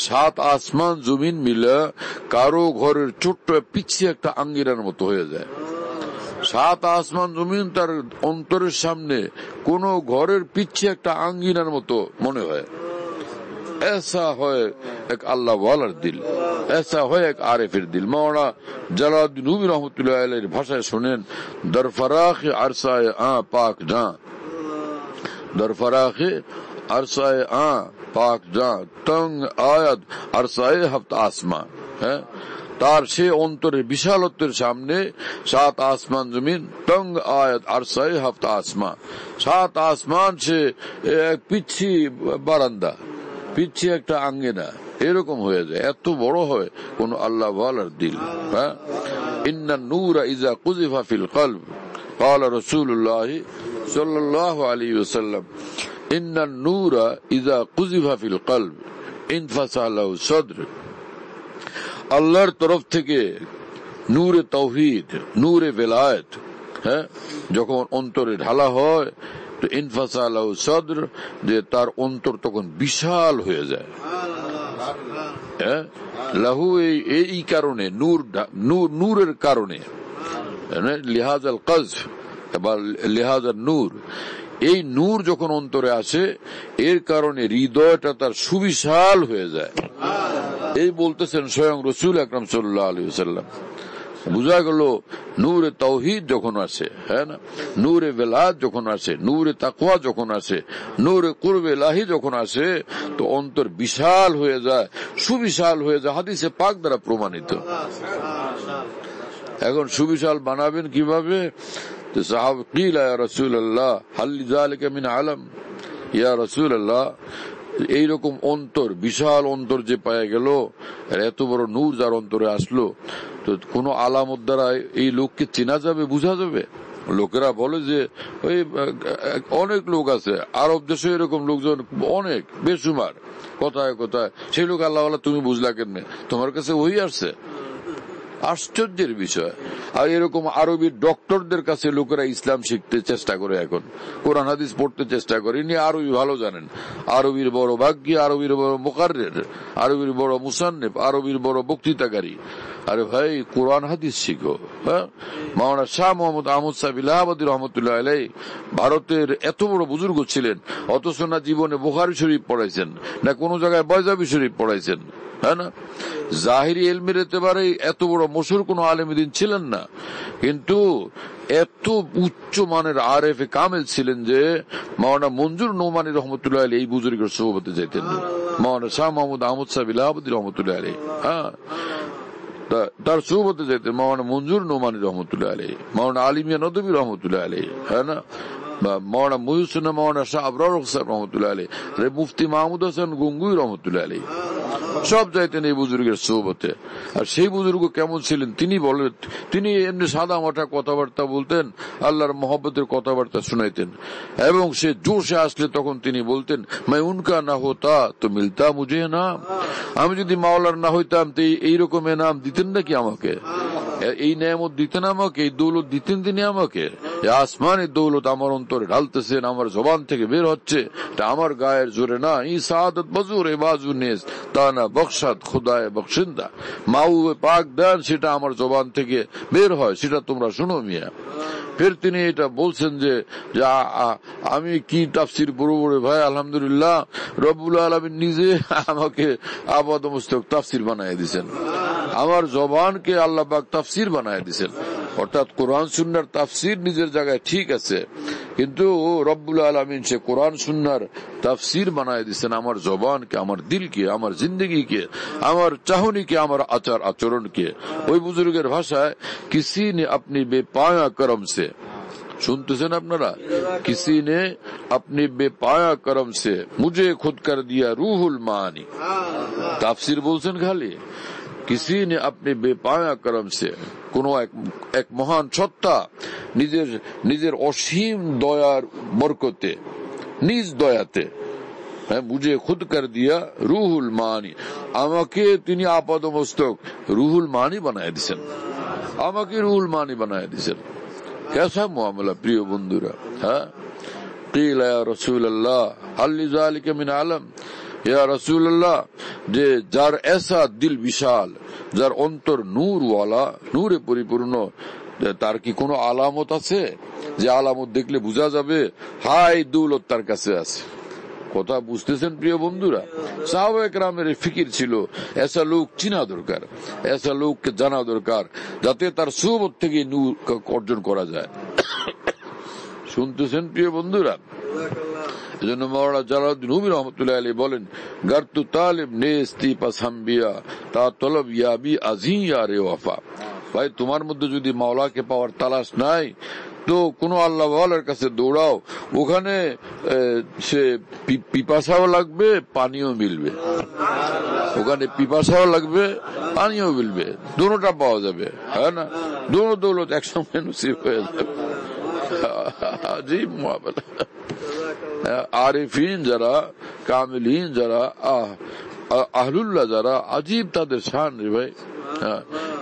7 আসমান জমিন মিলে কারো ঘরের ছোট্ট পিছিয়ে একটা আঙ্গিরার মতো হয়ে যায়। 7 আসমান জমিন তার অন্তরের সামনে কোন ঘরের পিছিয়ে একটা আঙ্গিনার মতো মনে হয়। ऐसा হয় এক আল্লাহ ওয়ালার দিল, ऐसा হয় এক আরেফের দিল। মৌলানা জালালউদ্দিন রুমি রহমতুল্লাহ আলাইহির ভাষায় শুনেন, দরফরাখে আরসায়ে আ পাক জাঁ, দরফরাখে আরসায়ে আ পাক জাঁ, তং আয়াত আরসায়ে হফত আসমা। হ্যাঁ, তার সে অন্তরের বিশালত্বের সামনে 7 আসমান জমিন, তং আয়াত আরসায়ে হফত আসমা, 7 আসমান সে পিচ্ছি বারান্দা, পিচ্ছি একটা আঙ্গিনা, এরকম হয়ে যায়, এত বড় হয় কোন আল্লাহ ওয়ালার দিল। হ্যাঁ, ইন্নান নূরা ইযা কুযিফা ফিল কলব, ক্বালা রাসূলুল্লাহ সাল্লাল্লাহু আলাইহি ওয়াসাল্লাম, ইন্নান নূরা ইযা কুযিফা ফিল কলব ইনফাসা লাহু সদর। আল্লাহর তরফ থেকে নূরে তাওহীদ, নূরে বেলায়েত, হ্যাঁ, যখন অন্তরে ঢালা হয়, তো ইনফাসা লাহু সদর, যে তার অন্তর তখন বিশাল হয়ে যায়। হ্যাঁ, লাহু এই কারণে, নূরের কারণে, লিহাজাল কযফ বা লিহাজাল নূর, এই নূর যখন অন্তরে আসে, এর কারণে হৃদয়টা তার সুবিশাল হয়ে যায়। এই বলতেছেন স্বয়ং রাসূল আকরাম সাল্লাল্লাহু আলাইহি ওয়াসাল্লাম। বুঝা গেল, নূরে তাওহীদ যখন আসে, হ্যাঁ না, নূরে বেলায়েত যখন আসে, নূরে তাকওয়া যখন আসে, নূরে কুরবে ইলাহি যখন আসে, তো অন্তর বিশাল হয়ে যায়, সুবিশাল হয়ে যায়, হাদিসে পাক দ্বারা প্রমাণিত। এখন সুবিশাল বানাবেন কিভাবে? তো সাহাবা কিলা ইয়া রাসূলুল্লাহ হাল লিযালিকা মিন আলাম, ইয়া রাসূলুল্লাহ এইরকম অন্তর, বিশাল অন্তর যে পাওয়া গেল, এত বড় নূর যার অন্তরে আসলো, তো কোন আলামত দ্বারা এই লোককে চেনা যাবে, বুঝা যাবে? লোকেরা বলে যে ওই অনেক লোক আছে আরব দেশে, এরকম লোকজন অনেক বেশুমার, কথায় কথায় সেই লোক আল্লাহ ওয়ালা, তুমি বুঝলা কেমনে? তোমার কাছে ওই আসছে? আশ্চর্যের বিষয়। আর এরকম আরবি ডক্টরদের কাছে লোকেরা ইসলাম শিখতে চেষ্টা করে, এখন কোরআন হাদিস পড়তে চেষ্টা করে, ইনি আরবি ভালো জানেন, আরবির বড় ভাগ্যী, আরবির বড় মুকাররির, আরবির বড় মুসান্নিফ, আরবির বড় বক্তৃতাকারী। আরে ভাই, কোরআন হাদিস শিখো। হ্যাঁ, মাওলানা শাহ মোহাম্মদ আহমদ সাহেব ইলাহাবাদী রহমতুল্লাহ আলাইহি ভারতের এত বড় বুজুর্গ ছিলেন, অথচ না জীবনে বুখারী শরীফ পড়াইছেন, না কোনো জায়গায় বাইজাবি শরীফ পড়াইছেন। হ্যাঁ না, জাহিরি ইলমের এতেবারে এত বড় মশহুর কোন আলেম দিন ছিলেন না, কিন্তু এত উচ্চ মানের আরেফে কামেল ছিলেন যে মাওলানা মঞ্জুর নোমানী রহমতুল্লাহ আলাইহি এই বুজুর্গের সোহবতে যেতেন না। মাওলানা শাহ মোহাম্মদ আহমদ সাহেব ইলাহাবাদী রহমতুল্লাহ আলাইহি, হ্যাঁ, তার সোহবতে যেতেন মাওলানা মঞ্জুর নোমানী রহমতুল্লাহ আলাইহি, মাওলানা আলী মিয়া নদভী রহমতুল্লাহ আলাইহি, হ্যাঁ না, মাওলানা মহিউদ্দিন, মাওলানা শাহ আবরার সাহেব রহমতুল্লাহ আলাইহি, মুফতি মাহমুদ হাসান গঙ্গুই রহমতুল্লাহ আলাইহি, সব যাইতেন এই বুজুর্গের সোহবতে। আর সেই বুজুর্গ কেমন ছিলেন তিনি বলেন, তিনি এমনি সাদা মাঠা কথাবার্তা বলতেন, আল্লাহর মহব্বতের কথাবার্তা শুনাইতেন, এবং সে জোশে আসলে তখন তিনি বলতেন, मैं उनका ना होता तो मिलता मुझे नाम। আমি যদি মাওলার না হইতাম তো এইরকম নাম দিতেন নাকি আমাকে, এই নেয়ামত দিতেন আমাকে, এই দৌলত দিতেন তিনি আমাকে। আসমানের দৌলত আমার অন্তরে ঢালতেছেন, আমার জবান থেকে বের হচ্ছে, এটা আমার গায়ের জোরে না। ই সাদত বজুরে বাজু নেস তা না বকশাত খোদায় বকশিন্দা, মাউ পাক দেন সেটা আমার জবান থেকে বের হয়, সেটা তোমরা শুনো মিয়া। ফের তিনি এটা বলছেন যে আমি কি তাফসির বড় বড় ভাই, আলহামদুলিল্লাহ রব্বুল আলামিন নিজে আমাকে আপাদমস্তক তাফসির বানায় দিয়েছেন, আমার জবানকে আল্লাহ পাক তাফসির বানায় দিয়েছেন। অর্থাৎ কোরআন সুন্নাহর তাফসির নিজের জায়গায় ঠিক আছে, কিন্তু রব্বুল আলামিন সে কোরআন সুন্নাহর তাফসির বানায় দিয়েছেন আমার জবানকে, আমার দিলকে, আমার জিন্দগিকে, আমার চাহনিকে, আমার আচার আচরণকে। ওই বুজুর্গের ভাষায়, কিসি নে আপনি বেপায়া করম সে, सुनते আপনারা, किसी ने अपनी बेपाया करम से मुझे खुद कर दिया रूहुल मानी। তাফসীর বলছেন খালি, किसी ने अपने बेपाया करम से, কোন এক মহান সত্তা নিজের অসীম দয়ার বরকতে, নিজ দয়াতে মুঝে খুদ কর দিয়া রুহুল মানি, আমাকে তিনি আপাদমস্তক রুহুল মানি বানায় দিয়েছেন, আমাকে রুহুল মানি বানায় দিয়েছেন। कैसा मामला प्रिय बंधुरा। हाँ, कील या रसूल अल्लाह हल लिज़ालिका मिन आलम, या रसूल अल्लाह जे जार ऐसा दिल विशाल, जार अंतर नूर वाला, नूरे परिपूर्ण, তার কি কোনো আলামত আছে যে আলামত দেখলে বোঝা যাবে হাই দৌলত তার কাছে আছে? কথা বুঝতেছেন প্রিয় বন্ধুরা? সাহাবায়ে কেরামের ফিকির ছিল এসা লোক চিনা দরকার, এসা লোককে জানা দরকার যাতে তার সুবত থেকে নূর অর্জন করা যায়। শুনতেছেন প্রিয় বন্ধুরা? এজন্য মাওলানা জালালউদ্দিন রুমি রহমাতুল্লাহ আলাইহি বলেন, গারতু তালিব নেস্তি পাসাম্বিয়া তা তলব ইয়াবি আজিম ইয়ারে ওয়াফা। ভাই, তোমার মধ্যে যদি মাওলাকে পাওয়ার তালাশ নাই তো কোন আল্লাহ ওয়ালার কাছে দৌড়াও, ওখানে সে পিপাসাও লাগবে, পানিও মিলবে, ওখানে পিপাসাও লাগবে, পানিও মিলবে, দুটোটা পাওয়া যাবে, হ্যাঁ না? দুটো দৌলত একসঙ্গে নসিব হয়ে যাবে। আজীব মুআমালা। আরিফিন যারা, কামিলিন যারা, আহলুল্লাহ যারা, আজীব তাদের শান রে ভাই।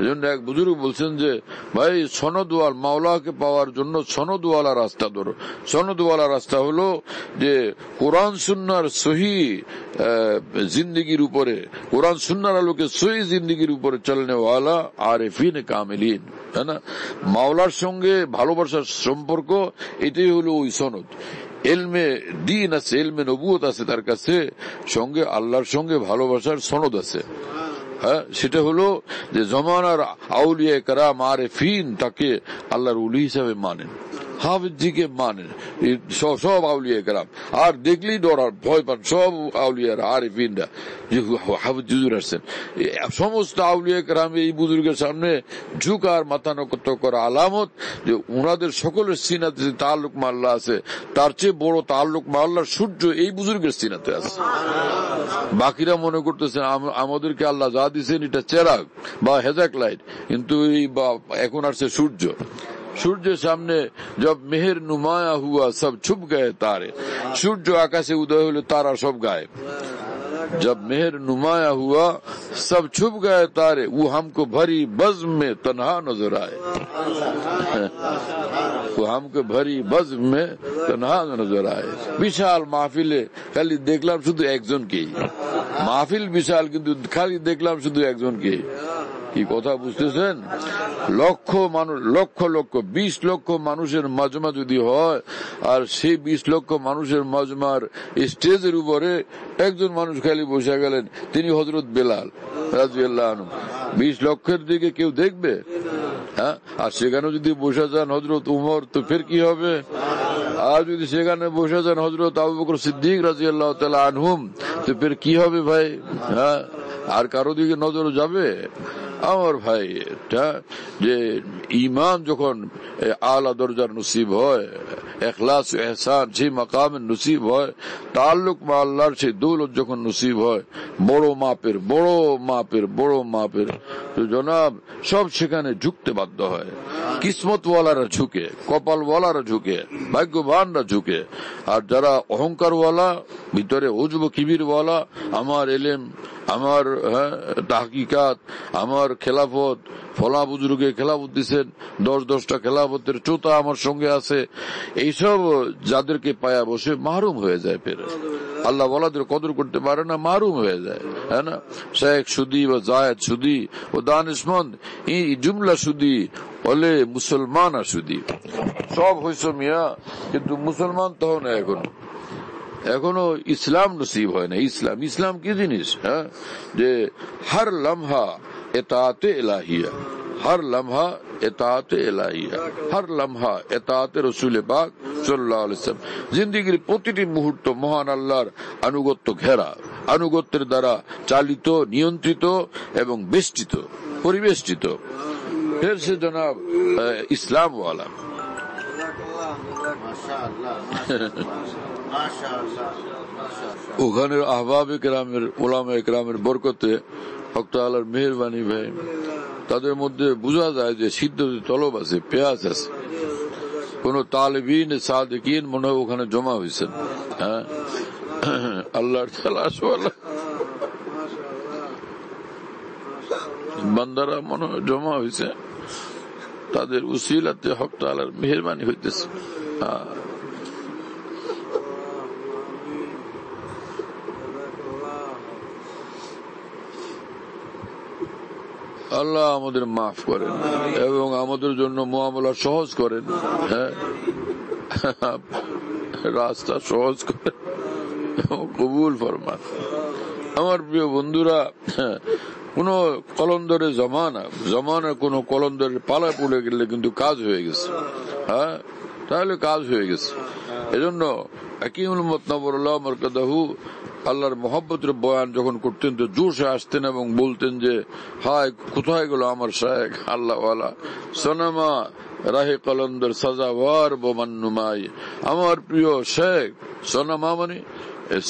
এজন্য এক বুজুর্গ বলছেন যে ভাই, সনদওয়াল মাওলাকে পাওয়ার জন্য সনদওয়ালা রাস্তা ধরো। সনদওয়ালা রাস্তা হলো যে কোরআন সুন্নাহর সহি জিন্দেগির উপরে, কোরআন সুন্নাহর আলোকে সহি জিন্দেগির উপরে চলনেওয়ালা আরিফিন কামিলিন, হ্যাঁ না? মাওলার সঙ্গে ভালোবাসার সম্পর্ক, এটাই হলো ওই সনদ। এলমে দিন আছে, এলমে নবুয়ত আছে তার কাছে, সঙ্গে আল্লাহর সঙ্গে ভালোবাসার সনদ আছে। হ্যাঁ, সেটা হলো যে জমানার আউলিয়া কেরাম আরিফিন তাকে আল্লাহর ওলি হিসাবে মানেন, হাফিজ জিকে মানেন, সব আউলিয়া কেরাম। আর দেখলেই ডরার ভয় পান সব আউলিয়ারা আরিফিনরা, যে হাফিজ হুজুর আসছেন। সমস্ত আউলিয়া কেরাম এই বুজুর্গের সামনে ঝুঁকার মাথা নত করা আলামত যে উনাদের সকলের সিনাতে যে তাল্লুক মা আল্লাহ আছে, তার চেয়ে বড় তাল্লুক মা আল্লাহর সূর্য এই বুজুর্গের সিনাতে আছে। বাকিরা মনে করতেছেন আমাদেরকে আল্লাহ যা দিচ্ছেন এটা চেরাগ বা হেজাক লাইট, কিন্তু এখন আসছে সূর্য। সূর্যের সামনে জব মেহের নুমায়া হুয়া সব ছুপ গায়ে তারে, সূর্য আকাশে উদয় হলো তারা সব গায়েব। जब मेहर नुमाया हुआ सब छुप गए तारे, वो हमको भरी बज़्म में तन्हा नजर आए, वो हमको भरी बज़्म में तन्हा नजर आए। বিশাল মাহফিলে খালি দেখলাম শুধু একজনকেই, মাহফিল বিশাল কিন্তু খালি দেখলাম শুধু একজনকেই। কি কথা বুঝতেছেন? লক্ষ মানুষ, লক্ষ লক্ষ 20 লক্ষ মানুষের মাজমা যদি হয়, আর সেই 20 লক্ষ মানুষের মাজমার স্টেজের উপরে একজন মানুষ খালি বসে গেলেন, তিনি হযরত বেলাল রাদিয়াল্লাহু আনহু। 20 লক্ষের দিকে কেউ দেখবে? হ্যাঁ, আর সেখানে যদি বসে যান হযরত উমর, তো ফের কি হবে? আর যদি সেখানে বসে যান হযরত আবু বকর সিদ্দিক রাদিয়াল্লাহু তাআলা আনহুম, তো ফের কি হবে ভাই? হ্যাঁ, আর কারো দিকে নজর যাবে? আমার ভাই, এটা যে ইমান যখন আলা দরজার নসিব হয়, ইখলাস ও ইহসান যে মাকামে নসিব হয়, তাআল্লুক মা আল্লাহর সেই দৌলত যখন নসিব হয়, বড় মাপের, তো জনাব সব সেখানে ঝুঁকতে বাধ্য হয়। কিসমতওয়ালারা ঝুঁকে, কপালওয়ালারা ঝুঁকে, ভাগ্যবানরা ঝুঁকে। আর যারা অহংকারওয়ালা, ভিতরে উজব কিবিরওয়ালা, আমার এলেম, আমার তাহকিকাত, আমার খেলাফত, ফলা বুজুর্গে খেলাফত দিচ্ছেন, 10-10টা খেলাফতের চোতা আমার সঙ্গে আছে, এইসব যাদেরকে পায়া বসে মাহরুম হয়ে যায়, ফের আল্লাহ ওয়ালাদের কদর করতে পারে না, মাহরুম হয়ে যায়। হ্যাঁ না, শেখ সুদি ও জায়েদ সুদি ও দানিশমন্দ, এই জুমলা সুদি বলে মুসলমান সুদি, সব হইস মিয়া, কিন্তু মুসলমান তো না, এখনো ইসলাম নসিব হয় না। ইসলাম কি জিনিস? হ্যাঁ, যে হর লম্হা এতাতে ইলাহিয়া, হর লম্হা এতাতে ইলাহিয়া, হর লম্হা এতাতে রাসূল পাক সাল্লাল্লাহু আলাইহি ওয়াসাল্লাম। জিন্দেগীর প্রতিটি মুহূর্ত মহান আল্লাহর আনুগত্য ঘেরা, আনুগত্যের দ্বারা চালিত, নিয়ন্ত্রিত এবং বেষ্টিত, পরিবেষ্টিত। ফের সে জনাব ইসলাম ওয়ালা। ওখানে আহবাবে কেরামের, ওলামা কেরামের বরকতে, হক তাআলার মেহেরবানি ভাই, তাদের মধ্যে বোঝা যায় যে সিদ্ধতি তলব আছে, পেঁয়াজ আছে। কোন তালেবিন সাদিকিন মনে হয় ওখানে জমা হয়েছেন। হ্যাঁ, আল্লাহর তালাশওয়ালা বান্দারা মনে হয় জমা হয়েছে, তাদের উসিলাতে হক তাআলার মেহেরবানি হইতেছে। আল্লাহ আমাদের মাফ করেন এবং আমাদের জন্য মুআমালা সহজ করেন। হ্যাঁ, রাস্তা সহজ করেন, কবুল ফরমান। আমার প্রিয় বন্ধুরা, কোন কলন্দরে জমানা কোন কলন্দরের পালা পড়ে গেলে কিন্তু কাজ হয়ে গেছে। হ্যাঁ, তাহলে কাজ হয়ে গেছে। এজন্য হাকিমুল উম্মত নবরুল্লাহ মারকাদাহু আল্লাহর মহব্বতের বয়ান যখন করতেন তো জোশে আসতেন এবং বলতেন যে, হায় কোথায় গেল আমার শায়েখ আল্লাহওয়ালা, সনামা রাহে কলন্দর সাজাওয়ার বোমান্নুমাই। আমার প্রিয় শেখ সনামা, মানে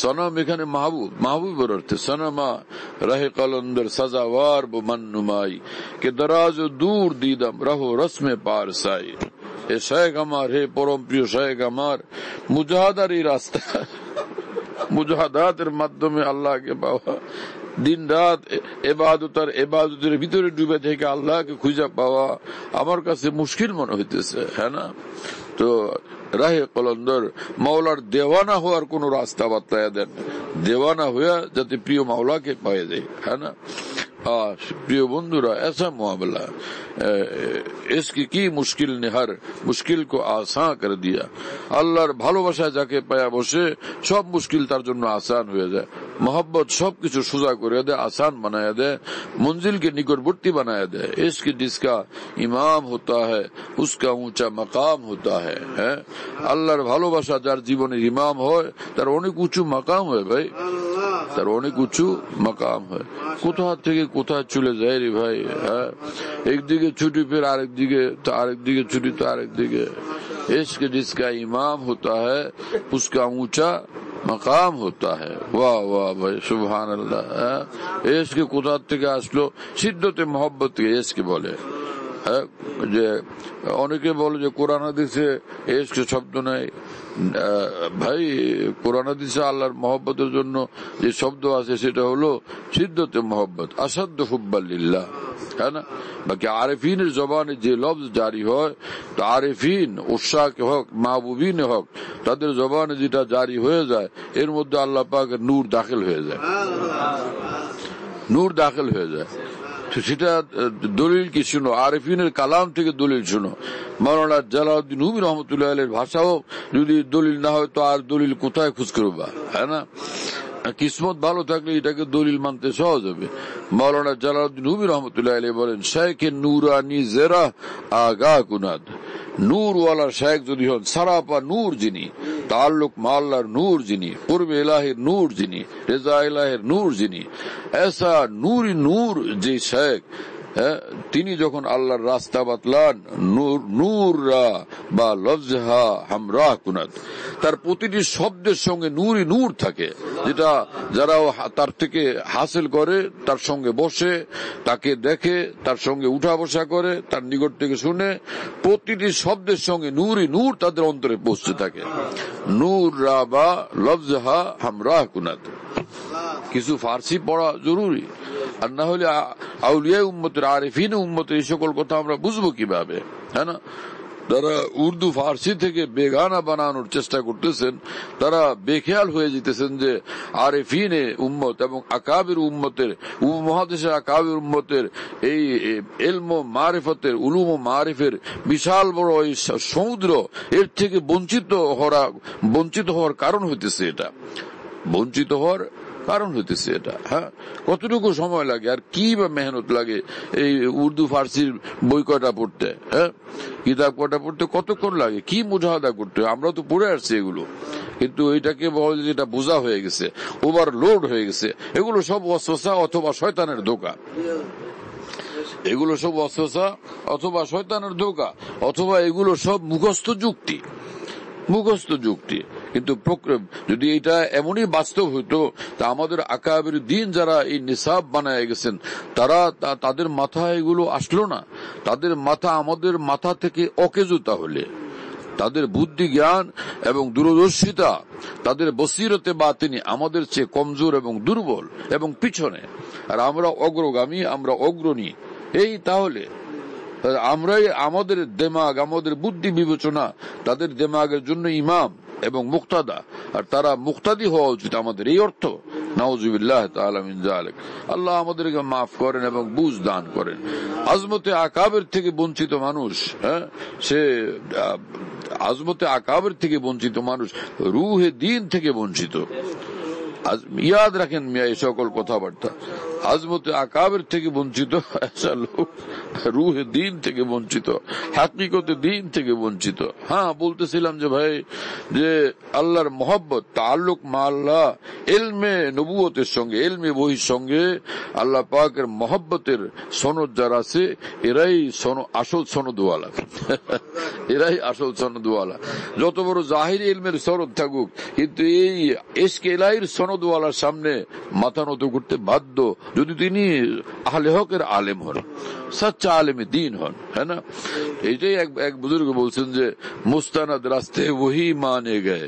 সনাম এখানে মাহবুবের অর্থে, সনামা রাহে কলন্দর সাজাওয়ার বোমান্নুমাই কে দরাজ দূর দিদম রহো রসমে পার সাই। এ শেখ আমার, হে পরম প্রিয় শেখ আমার, মুজাহাদারি রাস্তা, মুজাহাদাতের মাধ্যমে আল্লাহকে পাওয়া, দিন রাত এবাদতের ভিতরে ডুবে থেকে আল্লাহকে খুঁজে পাওয়া আমার কাছে মুশকিল মনে হইতেছে। হ্যাঁ না, তো রাহে কলন্দর মাওলার দেওয়ানা হওয়ার কোন রাস্তা বাতলায়া দেন, দেওয়ানা হইয়া যাতে প্রিয় মাওলাকে পাওয়া যায়। হ্যাঁ না, प्रिय बंधुरा ऐसा मुआमला इसकी की मुश्किल ने हर मुश्किल को आसान कर दिया। আল্লাহর ভালোবাসা যাকে পায়া বসে সব মুশকিল তার জন্য আসান হয়ে যায়। मोहब्बत सब কিছু সোজা করে দেয়, आसान बनाया दे, मंजिल के निकटवर्ती बनाया दे। इसकी जिसका इमाम होता है उसका ऊंचा मकाम होता है। আল্লাহর ভালোবাসা যার জীবনের ইমাম হয় তার অনেক উঁচু মাকাম হয় ভাই, তার অনেক উঁচু মাকাম হয়। কোথা থেকে কোথায় চলে যায় রে ভাই। একদিকে ছুটি ফের আরেকদিকে ছুটি তো আরেকদিকে। इश्क जिसका इमाम होता है उसका ऊंचा मकाम होता है। वाह वाह भाई, सुभान अल्लाह। इश्क কোথা থেকে আসলো? সিদ্ধতে মহব্বতকে ইশক বলে। যে অনেকে বলে যে কোরআন হাদিসে ইশক শব্দ নাই। ভাই, কোরআন হাদিসে আল্লাহর মহব্বতের জন্য যে শব্দ আছে সেটা হলো সিদ্ধতে মহব্বত, আসাদ্দ হুব্বাল্লিল্লাহ। है ना, बाकी आरिफीन जबाने जे लफ्ज जारी হয় তো আরিফিন উশাক হক মাহবুবিন হক তাদের জবানে যেটা জারি হয়ে যায় এর মধ্যে আল্লাহ পাকের নূর দাখিল হয়ে যায়, নূর দাখিল হয়ে যায়। সেটা দলিল কি শুনো, আরিফিনের কালাম থেকে দলিল শুনো। মাওলানা জালালউদ্দিন রুমি রহমতুল্লাহ আলাইহির ভাষাও যদি দলিল না হয় তো আর দলিল কোথায় খুঁজ করবা। है ना, কিসমত ভালো থাকলে এটাকে দলিল মানতে সহজ হবে। মাওলানা জালালউদ্দিন রুমি রহমতুল্লাহ আলাইহি বলেন, শেখে নুরানি জেরা আগা কুনাদ। নূরওয়ালা শেখ যদি হন, সারাপা নূর যিনি, তাল্লুক মাল্লার নূর যিনি, কুরবে ইলাহির নূর যিনি, রেজা ইলাহির নূর যিনি, ऐसा नूरी नूर जी शेख তিনি যখন আল্লাহর রাস্তা বাতলান, নূররা বা লফজহা হামরা কুনাত, তার প্রতিটি শব্দের সঙ্গে নূরই নূর থাকে, যেটা যারা তার থেকে হাসিল করে, তার সঙ্গে বসে, তাকে দেখে, তার সঙ্গে উঠা বসা করে, তার নিকট থেকে শুনে, প্রতিটি শব্দের সঙ্গে নূরই নূর তাদের অন্তরে পৌঁছতে থাকে। নূররা বা লফজহা হামরা কুনাত। কিছু ফার্সি পড়া জরুরি, আর না হলে আউলিয়া উম্মতের, আরিফিন উম্মতের এই সকল কথা আমরা বুঝবো কিভাবে? হ্যাঁ না, যারা উর্দু ফার্সি থেকে বেগানা বানানোর চেষ্টা করতেছেন, তারা বেখেয়াল হয়ে যেতেছেন যে আরিফিনে উম্মত এবং আকাবির উম্মতের, উপমহাদেশের আকাবির উম্মতের এই ইলম ও মারিফতের, উলুম ও মারিফের বিশাল বড় এই সমুদ্র, এর থেকে বঞ্চিত হওয়ার কারণ হইতেছে এটা, বঞ্চিত হওয়ার কারণ হইতেছে এটা। হ্যাঁ, কতটুকু সময় লাগে আর কি বা মেহনত লাগে এই উর্দু ফার্সির বই কটা পড়তে, হ্যাঁ, কিতাব কটা পড়তে কতক্ষণ লাগে, কি মুজাহাদা করতে? আমরা তো পড়ে আসছি এগুলো, কিন্তু এটাকে বলে যেটা বোঝা হয়ে গেছে, ওভারলোড হয়ে গেছে। এগুলো সব ওয়াসওয়াসা অথবা শয়তানের ধোঁকা, এগুলো সব ওয়াসওয়াসা অথবা শয়তানের ধোঁকা, অথবা এগুলো সব মুখস্থ যুক্তি, মুখস্থ যুক্তি। কিন্তু যদি এটা এমনই বাস্তব হইতো, তা আমাদের আকাবির দিন যারা এই নিসাব বানায় গেছেন, তাদের মাথায় এগুলো আসলো না। তাদের মাথা আমাদের মাথা থেকে অকেজো, তাহলে তাদের বুদ্ধি জ্ঞান এবং দূরদর্শিতা, তাদের বসিরতে বাতিনি আমাদের চেয়ে কমজোর এবং দুর্বল এবং পিছনে, আর আমরা অগ্রগামী, আমরা অগ্রণী। এই তাহলে আমরাই, আমাদের দেমাগ, আমাদের বুদ্ধি বিবেচনা তাদের দেমাগের জন্য ইমাম এবং মুক্তাদা, আর তারা মুক্তাদি হওয়া উচিত আমাদের, এই অর্থ। নাউজুবিল্লাহ তাআলা মিন যালিক। আল্লাহ আমাদেরকে মাফ করেন এবং বুঝ দান করেন। আজমতে আকাবের থেকে বঞ্চিত মানুষ, হ্যাঁ, সে আজমতে আকাবের থেকে বঞ্চিত মানুষ রুহে দিন থেকে বঞ্চিত। ইয়াদ রাখেন মিয়া এই সকল কথাবার্তা। আজমতে আকাবের থেকে বঞ্চিত লোক রুহে দিন থেকে বঞ্চিত, হাকিকতে দিন থেকে বঞ্চিত। হ্যাঁ, বলতেছিলাম যে ভাই, যে আল্লাহর মহব্বত, তাআল্লুক মা আল্লাহ, ইলমে নবুয়তের সঙ্গে, ইলমে বহির সঙ্গে আল্লাহ পাকের মহব্বতের সনদ যারা আছে, এরাই আসল সনদওয়ালা, এরাই আসল সনদওয়ালা। যত বড় জাহিরি ইলমের সনদ থাকুক, কিন্তু এই ইশকে ইলাহির সনদওয়ালার সামনে মাথা নত করতে বাধ্য, যদি তিনি আহলে হকের আলেম হন, সচ্চা আলেমে দিন হন। হ্যাঁ না, এইটাই এক বুজুর্গ বলছেন যে মুস্তানাদ রাস্তে ওহি মানে গয়ে,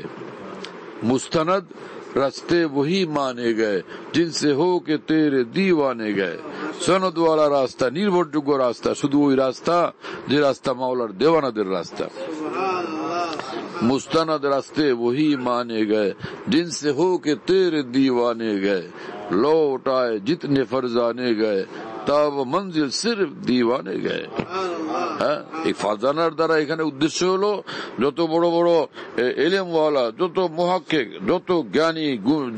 মুস্তানাদ রাস্তে ওহি মানে গয়ে, জিনসে হো কে তেরে দিওয়ানে গয়ে। সনদওয়ালা রাস্তা, নির্ভরযোগ্য রাস্তা শুধু ওই রাস্তা যে রাস্তা মাওলার দেওয়ানাদের রাস্তা। मुस्तानद रास्ते वही माने गए जिनसे हो के तेरे दीवाने गए, लौट आए जितने फरजाने गए तब मंजिल सिर्फ दीवाने गए। হ্যাঁ, এই ফারজানার দ্বারা এখানে উদ্দেশ্য হলো যত বড় বড় এলেমওয়ালা, যত মুহাক্কিক, যত জ্ঞানী,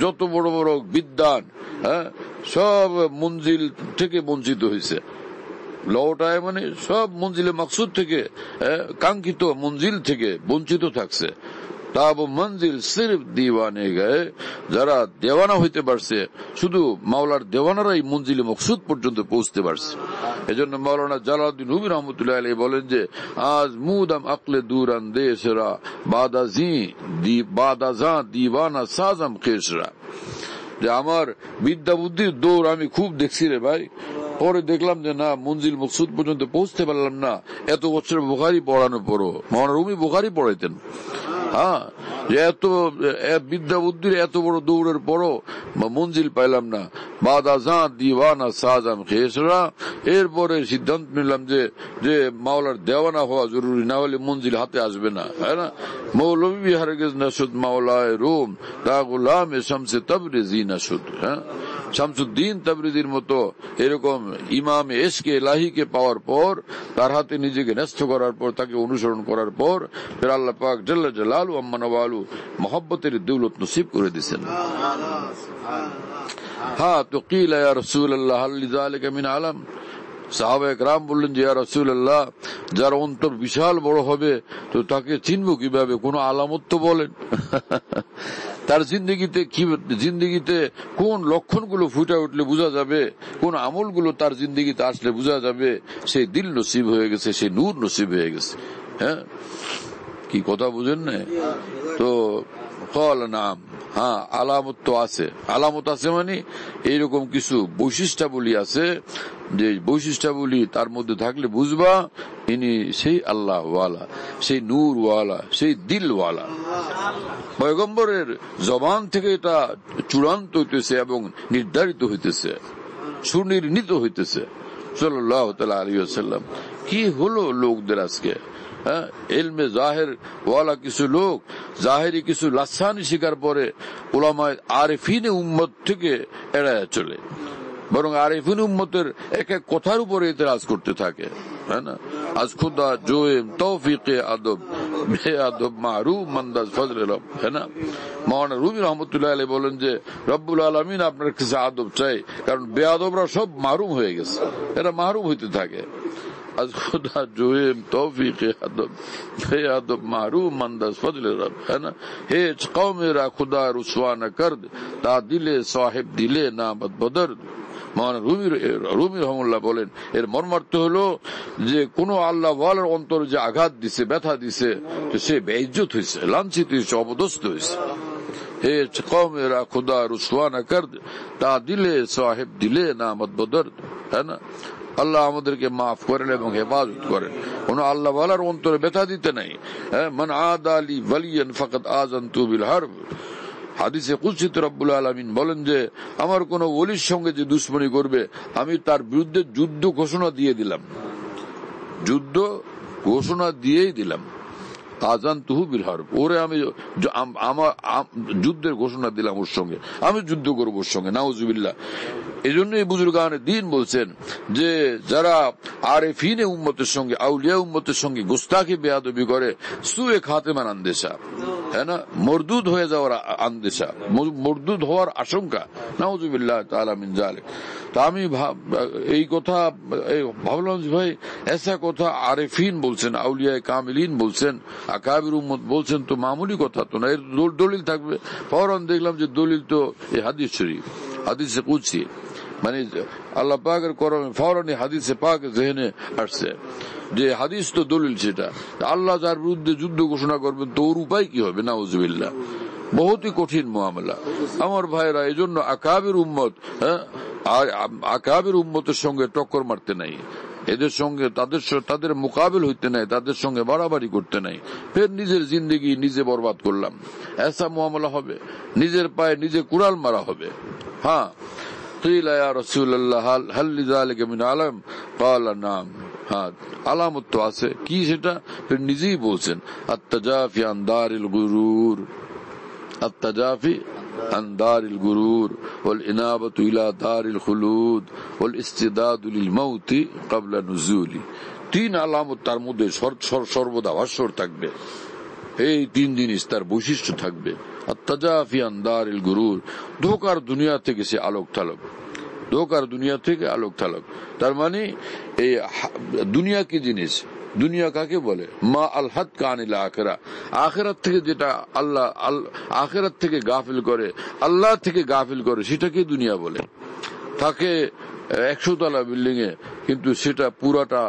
যত বড় বড় বিদ্বান, হ্যাঁ, সব মঞ্জিল থেকে বঞ্চিত হয়েছে। লওটায় মানে সব মঞ্জিলে মাকসুদ থেকে, কাঙ্ক্ষিত মঞ্জিল থেকে বঞ্চিত থাকছে। তাব মঞ্জিল সির্ফ দিওয়ানে গায়ে, যারা দেওয়ানা হইতে পারছে, শুধু মাওলার দেওয়ানারাই মঞ্জিলে মকসুদ পর্যন্ত পৌঁছতে পারছে। এজন্য মাওলানা জালালউদ্দিন রুমি রহমতুল্লাহ আলাইহি বলেন যে আজ মুদাম আকলে দূর আন্দেশরা বাদাজা দিওয়ানা সাজাম কেশরা, যে আমার বিদ্যা বুদ্ধির দৌড় আমি খুব দেখছি রে ভাই, পরে দেখলাম যে না, মঞ্জিল মকসুদ পর্যন্ত পৌঁছতে পারলাম না। এত বছর বুখারী পড়ানোর পরও, মাওলানা রুমি বুখারী পড়াইতেন। হ্যাঁ, এত বিদ্যা বুদ্ধির এত বড় দৌড়ের পরও মঞ্জিল পাইলাম না। বাদাজা দিওয়ানা সাজাম খেসরা, এরপরে সিদ্ধান্ত নিলাম যে মাওলার দেওয়ানা হওয়া জরুরি, না হলে মঞ্জিল হাতে আসবে না। হ্যাঁ না, মৌলভী হারগিজ নাশুদ মাওলায় রোম তা গুলাম শামসে তাবরিজি নাশুদ। হ্যাঁ, শামসুদ্দিন তাবরিজির মতো এরকম ইমাম ইশকে ইলাহিকে পাওয়ার পর, তার হাতে নিজেকে ন্যস্ত করার পর, তাকে অনুসরণ করার পর ফির আল্লাহ পাক জাল্লা জালালু আম্মা নওয়ালু মহব্বতের দৌলত নসিব করে দিয়েছেন। হ্যাঁ, তো কিলা ইয়া রাসূলুল্লাহ হাল লিযালিকা মিন আলাম, সাহাবায়ে কেরাম বললেন যে ইয়া রাসূলুল্লাহ, যার অন্তর বিশাল বড় হবে তো তাকে চিনবো কিভাবে, কোন আলামত তো বলেন। তার জিন্দগিতে কোন লক্ষণগুলো ফুটে উঠলে বোঝা যাবে, কোন আমলগুলো তার জিন্দগিতে আসলে বোঝা যাবে সেই দিল নসিব হয়ে গেছে, সেই নূর নসিব হয়ে গেছে। হ্যাঁ, কি কথা বুঝেন না? তো কল নাম, হ্যাঁ আলামত তো আছে। আলামত আছে মানে এইরকম কিছু বৈশিষ্ট্যাবলী আছে, যে বৈশিষ্ট্যাবলী তার মধ্যে থাকলে বুঝবা ইনি সেই আল্লাহ ওয়ালা, সেই নূর ওয়ালা, সেই দিল ওয়ালা। পয়গম্বরের জবান থেকে এটা চূড়ান্ত হইতেছে এবং নির্ধারিত হইতেছে, সুনির্ণীত হইতেছে সাল্লাল্লাহু তাআলা আলাইহি ওয়াসাল্লাম। কি হলো লোকদের আজকে? ইলমে জাহের ওয়ালা কিছু লোক জাহেরি কিছু লাসানি শিকার পরে উলামায়ে আরিফিনে উম্মত থেকে এড়ায় চলে, বরং আরিফিন উম্মতের এক এক কথার উপরে ইতরাজ করতে থাকে। হ্যাঁ না, আজ খুদা জোয়েম তৌফিকে আদব বে আদব মারুফ মন্দাজ ফজলে রব। হ্যাঁ না, মাওলানা রুমি রহমতুল্লাহ আলাইহি বলেন যে রব্বুল আলামিন আপনার কাছে আদব চাই, কারণ বেয়াদবরা সব মাহরুম হয়ে গেছে, এরা মাহরুম হইতে থাকে। আজ খুদা জোয়েম তৌফিকে আদব বে আদব মারুফ মন্দাজ ফজলে রব। হ্যাঁ না, হে কওমেরা খুদা রুসওয়া না কর, তা দিলে সাহেব দিলে না বদর। রুমি রহমুল্লাহ বলেন এর মর্মার্থ হলো যে কোন আল্লাহ ওয়ালার অন্তর যে আঘাত দিছে, ব্যথা দিছে, সে বেইজ্জত হয়েছে, লাঞ্ছিত হয়েছে, অপদস্থ হয়েছে। হে কওমেরা খুদা রুসওয়া না কর, তা দিলে সাহেব দিলে না বদর। হ্যাঁ না, আল্লাহ আমাদেরকে মাফ করেন এবং হেফাজত করেন, কোন আল্লাহ ওয়ালার অন্তরে ব্যথা দিতে নাই। মান আদা লি ওয়ালিয়ান ফাকাদ আযানতু বিল হারব। হাদিসে কুদসিতে রব্বুল আলামিন বলেন যে আমার কোন ওলির সঙ্গে যে দুশমনি করবে আমি তার বিরুদ্ধে যুদ্ধ ঘোষণা দিয়ে দিলাম, যুদ্ধ ঘোষণা দিয়েই দিলাম। আযানতুহু বিল হারব, ওরে আমি আমার যুদ্ধের ঘোষণা দিলাম, ওর সঙ্গে আমি যুদ্ধ করব, ওর সঙ্গে। নাউজুবিল্লাহ। এই জন্যই বুজুর্গানে দ্বীন বলছেন যে যারা আরেফিনে উম্মতের সঙ্গে, আউলিয়া উম্মতের সঙ্গে গুস্তাখি বেয়াদবি করে, সুয়ে খাতেমান আন্দেশা, হ্যাঁ না, মরদুদ হয়ে যাওয়ার আন্দেশা, মরদুদ হওয়ার আশঙ্কা। নাউজুবিল্লাহ তাআলা মিন যালিক। তা আমি এই কথা ভাবলাম যে ভাই এসা কথা আরেফিন বলছেন, আউলিয়া কামিলিন বলছেন, আকাবির উম্মত বলছেন, তো মামুলি কথা তো না, এর দলিল থাকবে। ফৌরান দেখলাম যে দলিল তো এই হাদিস শরীফ, হাদিসে কুদসি, মানে আল্লাহ পাকের করমে ফৌরানি হাদিসে পাক জেহেনে আসছে যে হাদিস তো দলিল, সেটা আল্লাহ যার বিরুদ্ধে যুদ্ধ ঘোষণা করবেন তো ওর উপায় কি হবে? নাউজুবিল্লাহ। বহুতই কঠিন মামলা আমার ভাইরা। এই জন্য আকাবির উম্মত, আকাবির উম্মতের সঙ্গে টক্কর মারতে নাই, এদের সঙ্গে তাদের মোকাবিল হইতে নাই, তাদের সঙ্গে বাড়াবাড়ি করতে নাই। ফের নিজের জিন্দগি নিজে বরবাদ করলাম, এসা মামলা হবে, নিজের পায়ে নিজে কুড়াল মারা হবে। হ্যাঁ, আলামত তো আছে, কি সেটা নিজেই বলছেন, আত্তাজাফি আন দারিল গুরুর, আত্তাজাফি আন দারিল গুরুর ওয়াল ইনাবাতু ইলা দারিল খুলুদ ওয়াল ইস্তিদাদু লিল মাউতি ক্বাবলা নুজুলি। তিন আলামত তার মধ্যে সর্বদা ভাস্বর থাকবে, এই তিন জিনিস তার বৈশিষ্ট্য থাকবে। আত্তাজাফি আন দারিল গুরুর, ধোকার দুনিয়া থেকে সে আলোক থালক, ধোকার দুনিয়া থেকে আলোক থালক। তার মানে এই দুনিয়া কি জিনিস, দুনিয়া কাকে বলে? মা আল হাদ কানিল আখিরা, আখিরাত থেকে যেটা আল্লাহ আখিরাত থেকে গাফিল করে, আল্লাহ থেকে গাফিল করে, সেটাকে দুনিয়া বলে। থাকে 100 তলা বিল্ডিং এ, কিন্তু সেটা পুরাটা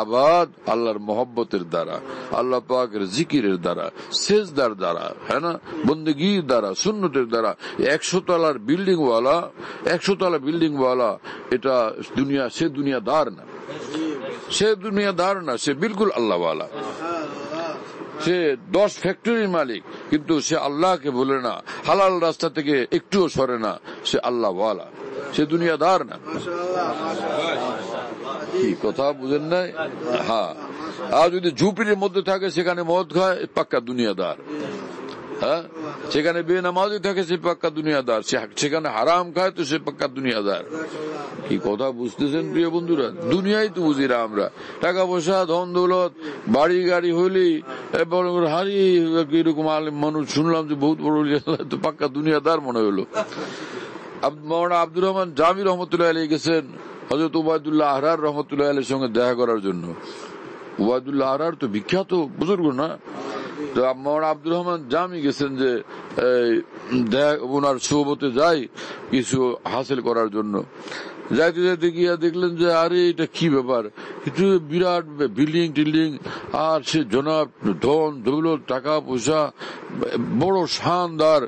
আবাদ আল্লাহর মহব্বতের দ্বারা, আল্লাহ পাকের জিকিরের দ্বারা, সেজদার দ্বারা, হ্যাঁ না, বন্দেগীর দ্বারা, সুন্নতের দ্বারা। 100 তলার বিল্ডিং ওয়ালা, 100 তলা বিল্ডিং ওয়ালা এটা দুনিয়া, সে দুনিয়াদার না, সে দুনিয়াদার না, সে বিলকুল আল্লাহ ওয়ালা। সে 10 ফ্যাক্টরির মালিক, কিন্তু সে আল্লাহকে বলে না, হালাল রাস্তা থেকে একটুও সরে না, সে আল্লাহ ওয়ালা, সে দুনিয়াদার না। কি কথা বুঝেন নাই? হ্যাঁ, আর যদি ঝুপড়ির মধ্যে থাকে সেখানে মদ খায়, পাক্কা দুনিয়াদার। হ্যাঁ, সেখানে বেনামাজি থাকে, সে পাক্কা দুনিয়াদার। সেখানে হারাম খায় তো সে পাক্কা দুনিয়াদার। কি কথা বুঝতেছেন প্রিয় বন্ধুরা? দুনিয়াই তো বুঝি না আমরা, টাকা পয়সা, ধন দৌলত, বাড়ি গাড়ি হইলেই হারিয়ে এরকম আলেম মানুষ শুনলাম যে বহুত বড়, তো পাক্কা দুনিয়াদার মনে হলো। মৌলানা আব্দুর রহমান জামি রহমতুল্লাহ আলাইহি গেছেন হযরত উবাইদুল্লাহ আহরার রহমতুল্লাহ আলাইহির সঙ্গে দেখা করার জন্য। উবাইদুল্লাহ আহরার তো বিখ্যাত বুজুর্গ না, তো মৌলানা আব্দুর রহমান জামি গেছেন যে ওনার সোহবতে যাই কিছু হাসিল করার জন্য। যাইতে যাইতে গিয়া দেখলেন যে আরে এটা কি ব্যাপার, একটু বিরাট বিল্ডিং টিল্ডিং, আর সে জনাব ধন দৌলত টাকা পয়সা, বড় শানদার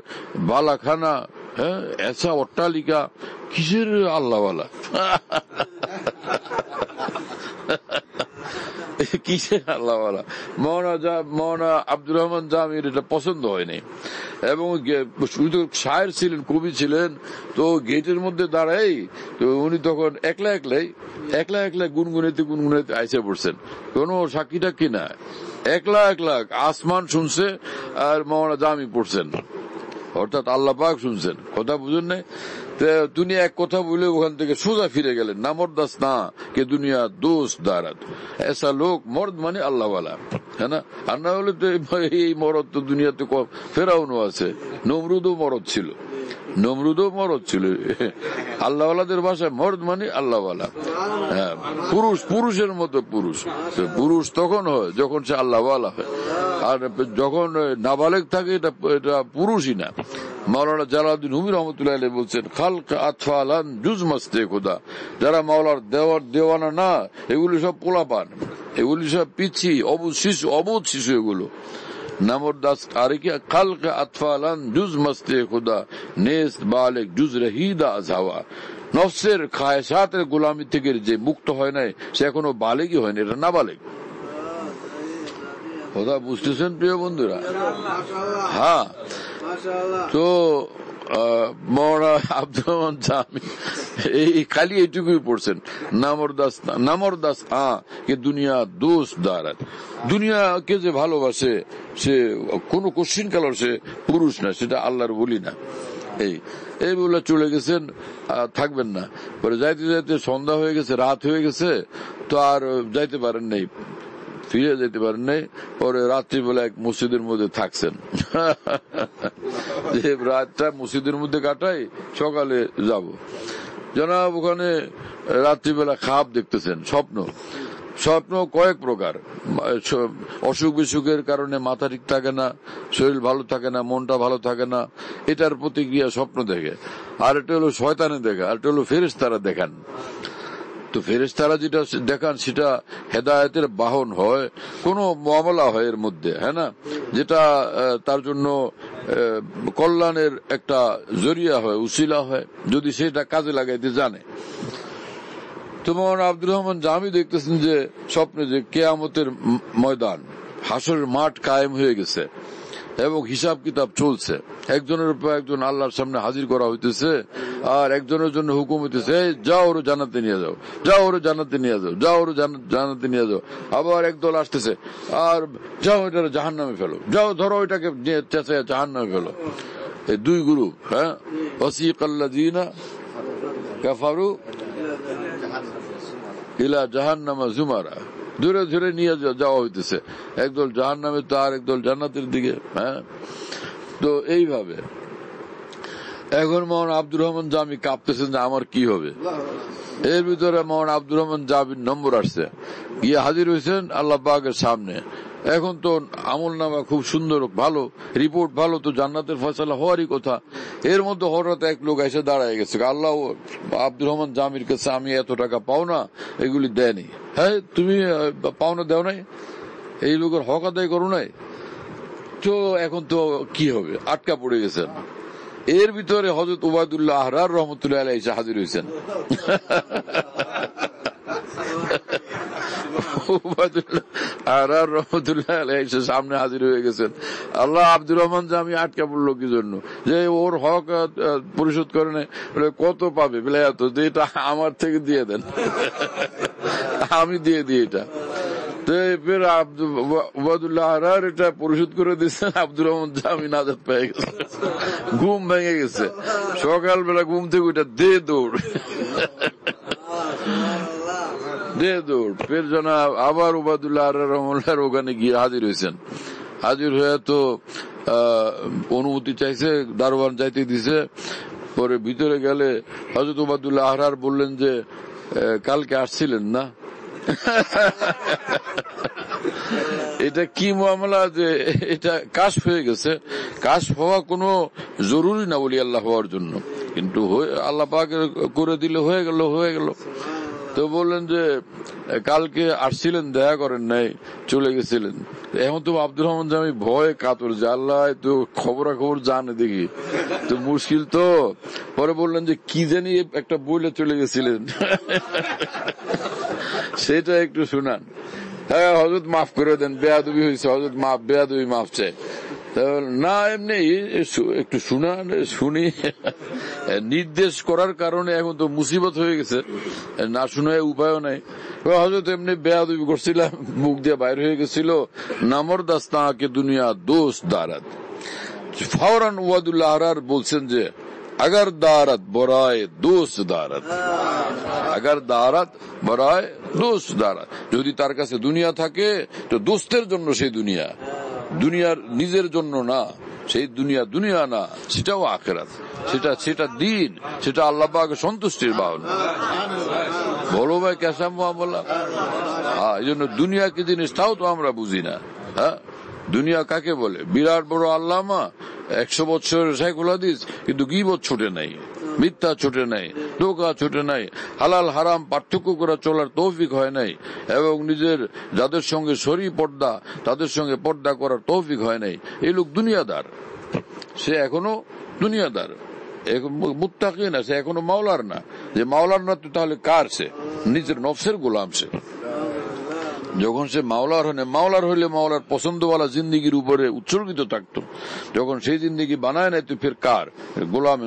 বালাখানা, হ্যাঁ এসা অট্টালিকা, কিসের আল্লাহওয়ালা কিসের আল্লাহওয়ালা। মৌলানা আব্দুর রহমান জামির এটা পছন্দ হয়নি, এবং শায়ের ছিলেন, কবি ছিলেন। তো গেটের মধ্যে দাঁড়াই, তো উনি তখন একলা একলা গুনগুনাইতে আইসে পড়ছেন, কোন সাক্ষী টাক্ষী না, একলা আসমান শুনছে আর মৌলানা জামি পড়ছেন, অর্থাৎ আল্লাহ পাক শুনছেন। কথা বুঝুন নাই? তিনি এক কথা বলে ওখান থেকে সোজা ফিরে গেলেন। না মর্দাস না কে দুনিয়া দোষ দারাত, এসা লোক মর্দ মানে আল্লাহওয়ালা, হ্যাঁ না? আর না হলে তো এই মরদ তো দুনিয়াতে ফেরাউনও আছে, নমরুদও মরদ ছিল, আল্লাহওয়ালাদের ভাষায় মর্দ মানে আল্লাহওয়ালা। হ্যাঁ, পুরুষের মতো পুরুষ তখন হয় যখন সে আল্লাহওয়ালা হয়, আর যখন নাবালেগ থাকে এটা পুরুষই না। মাওলানা জালালউদ্দিন রুমি রহমতুল্লাহ আলাইহি বলছেন, খালক আতফালান জুজ মাস্তে খোদা, যারা মাওলার দেওয়ানা না, এগুলি সব পোলাপান, এগুলি সব পিচ্ছি অবুধ শিশু এগুলো। নামর দাস আর কি, খালক আতফালান জুজ মাস্তে খোদা, নেস্ত বালেক জুজ রহিদা আজহাওয়া, নফসের খায়সাতের গোলামি থেকে যে মুক্ত হয় নাই সে এখনো বালেগই হয়নি, এটা না বালেগ। কথা বুঝতেছেন প্রিয় বন্ধুরা? হ্যাঁ, তো মৌলানা আব্দুর রহমান জামি এই খালি এইটুকুই পড়ছেন, নামরদাস কে দুনিয়া দোষ দারাত, দুনিয়াকে যে ভালোবাসে সে কোন কোশ্চিন কালার, সে পুরুষ না, সেটা আল্লাহর বলি না। এই বলে চলে গেছেন, থাকবেন না। পরে যাইতে যাইতে সন্ধ্যা হয়ে গেছে, রাত হয়ে গেছে, তো আর যাইতে পারেন নাই, ফিরে যেতে পারেন নাই। পরে রাত্রিবেলা এক মসজিদের মধ্যে থাকছেন, রাতটা মসজিদের মধ্যে কাটাই, সকালে যাব। জনাব ওখানে রাত্রিবেলা খাপ দেখতেছেন, স্বপ্ন কয়েক প্রকার। অসুখ বিসুখের কারণে মাথা ঠিক থাকে না, শরীর ভালো থাকে না, মনটা ভালো থাকে না, এটার প্রতিক্রিয়া স্বপ্ন দেখে। আর এটা হলো শয়তানে দেখা, আর এটা হলো ফেরেশতারা দেখান। তো ফেরেশতারা যেটা দেখান সেটা হেদায়েতের বাহন হয়, কোন মামলা হয় এর মধ্যে, হ্যাঁ না, যেটা তার জন্য কল্যাণের একটা জরিয়া হয়, উসিলা হয়, যদি সেটা কাজে লাগাইতে জানে। তো মৌলানা আব্দুর রহমান জামি দেখতেছেন যে স্বপ্নে যে কিয়ামতের ময়দান, হাসরের মাঠ কায়েম হয়ে গেছে এবং হিসাব কিতাব চলছে, একজনের উপর একজন আল্লাহর সামনে হাজির করা হইতেছে, আর একজনের জন্য হুকুম হইতেছে, যাও ওর জান্নাতে নিয়ে যাও, যাও ওর জান্নাতে নিয়ে যাও, যাও ওর জান্নাতে নিয়ে যাও। আবার একদল আসতেছে, আর যাও এটা জাহান্নামে ফেলো, যাও ধরো ওইটাকে চেঁচাইয়া জাহান্নামে ফেলো। এই দুই গ্রুপ, হ্যাঁ, ওয়াসিকাল্লাযীনা কাফারু ইলা জাহান্নামা যুমারা, ধরে ধরে নিয়ে যাওয়া হইতেছে, একদল জাহান্নামে তো আর একদল জান্নাতের দিকে। হ্যাঁ, তো এইভাবে এখন মৌলানা আব্দুর রহমান জামি কাঁপতেছেন যে আমার কি হবে। এর ভিতরে মৌলানা আব্দুর রহমান জামির নম্বর আসছে, গিয়ে হাজির হয়েছেন আল্লাহ পাকের সামনে। এখন তো আমল নামা খুব সুন্দর, ভালো রিপোর্ট, ভালো, তো জান্নাতের ফয়সালা হওয়ারই কথা। এর মধ্যে হঠাৎ এক লোক এসে দাঁড়ায় গেছে, আল্লাহ আব্দুর রহমান জামির কাছে আমি এত টাকা পাওনা এগুলি দেয়নি। হ্যাঁ, তুমি পাওনা দেও নাই, এই লোকের হক আদায় করো নাই, তো এখন তো কি হবে, আটকা পড়ে গেছেন। এর ভিতরে হযরত উবাইদুল্লাহ আহরার রহমতুল্লাহ আলাইহি এসে হাজির হয়েছেন। আহরার রহমতুল্লাহ আলাইহি এসে সামনে হাজির হয়ে গেছেন। আল্লাহ আব্দুর রহমান জামি আটকা পড়লো কি জন্য, যে ওর হক পরিশোধ করে নেই। কত পাবে বলে, এত, এটা আমার থেকে দিয়ে দেন, আমি দিয়ে দিই এটা। ফের উবাইদুল্লাহ আহরার এটা পরিশোধ করে দিচ্ছেন, আব্দুর রহমান জামি নাজাত পেয়ে গেছে, ঘুম ভেঙে গেছে। সকালবেলা ঘুম থেকে ওইটা দে দৌড়, ফের জনাব আবার উবাইদুল্লাহ আহরার রহমানুল্লাহর ওখানে গিয়ে হাজির হয়েছেন। হাজির হয়ে তো অনুমতি চাইছে, দারোয়ান যাইতে দিছে। পরে ভিতরে গেলে হযরত উবাইদুল্লাহ আহরার বললেন যে কালকে আসছিলেন না, এটা কি মামলা যে এটা কাশ হয়ে গেছে? কাশ হওয়া কোনো জরুরি না বলি আল্লাহ হওয়ার জন্য, কিন্তু আল্লাহ পাক করে দিলে হয়ে গেল। তো বললেন যে কালকে আসছিলেন, দেখা করেন নাই, চলে গেছিলেন। এখন তো আব্দুর রহমান জামি ভয়ে কাতর যে আল্লাহ তো খবরাখবর জানে দেখি, তো মুশকিল তো। পরে বললেন যে কি জানি একটা বইলে চলে গেছিলেন, সেটা একটু শুনান। হ্যাঁ হযরত মাফ করে দেন, বেয়াদবি হয়েছে হযরত, বেয়াদবি মাফ চাই। না এমনি একটু শুনি। নির্দেশ করার কারণে এখন তো মুসিবত হয়ে গেছে, না শুনে উপায়ও নাই। হযরত এমনি বেয়াদবি করছিলাম, মুখ দিয়ে বাইরে হয়ে গেছিল। নামরদাস্তাকে দুনিয়া দোস্ত দারাত। ফাওরান ওয়াদুল্লাহ আহরার বলছেন যে আগার দারাত বরায় দোস্ত দারাত, আগার দারাত বরায় দোস্ত দারাত। যদি তার কাছে দুনিয়া থাকে তো দোস্তের জন্য সেই দুনিয়া, দুনিয়ার নিজের জন্য না। সেই দুনিয়া না, সেটাও আখিরাত, সেটা দিন, সেটা আল্লাহ পাকের সন্তুষ্টির বাহনা। বলো ভাই কেসা মুআমালা। এই জন্য দুনিয়া কি জিনিস তাও তো আমরা বুঝি না। হ্যাঁ, দুনিয়া কাকে বলে? বিরাট বড় আল্লামা 100 বছর শাইখুল হাদিস, কিন্তু গীবত ছুটে নাই, মিথ্যা ছুটে নাই, ধোঁকা ছুটে নাই, হালাল হারাম পার্থক্য করে চলার তৌফিক হয় নাই, এবং নিজের যাদের সঙ্গে শরী পর্দা তাদের সঙ্গে পর্দা করার তৌফিক হয় নাই। এই লোক দুনিয়াদার, সে এখনো দুনিয়াদার, মুত্তাকি না, সে এখনো মাওলার না। যে মাওলার না তো তাহলে কার? সে নিজের নফসের গোলাম। সে যখন সে মাওলার হইলে মাওলার পছন্দওয়ালা জিন্দিগির উপরে উৎসর্গিত থাকত, যখন সেই জিন্দিগি বানায় নাই তো ফের কার? গোলামে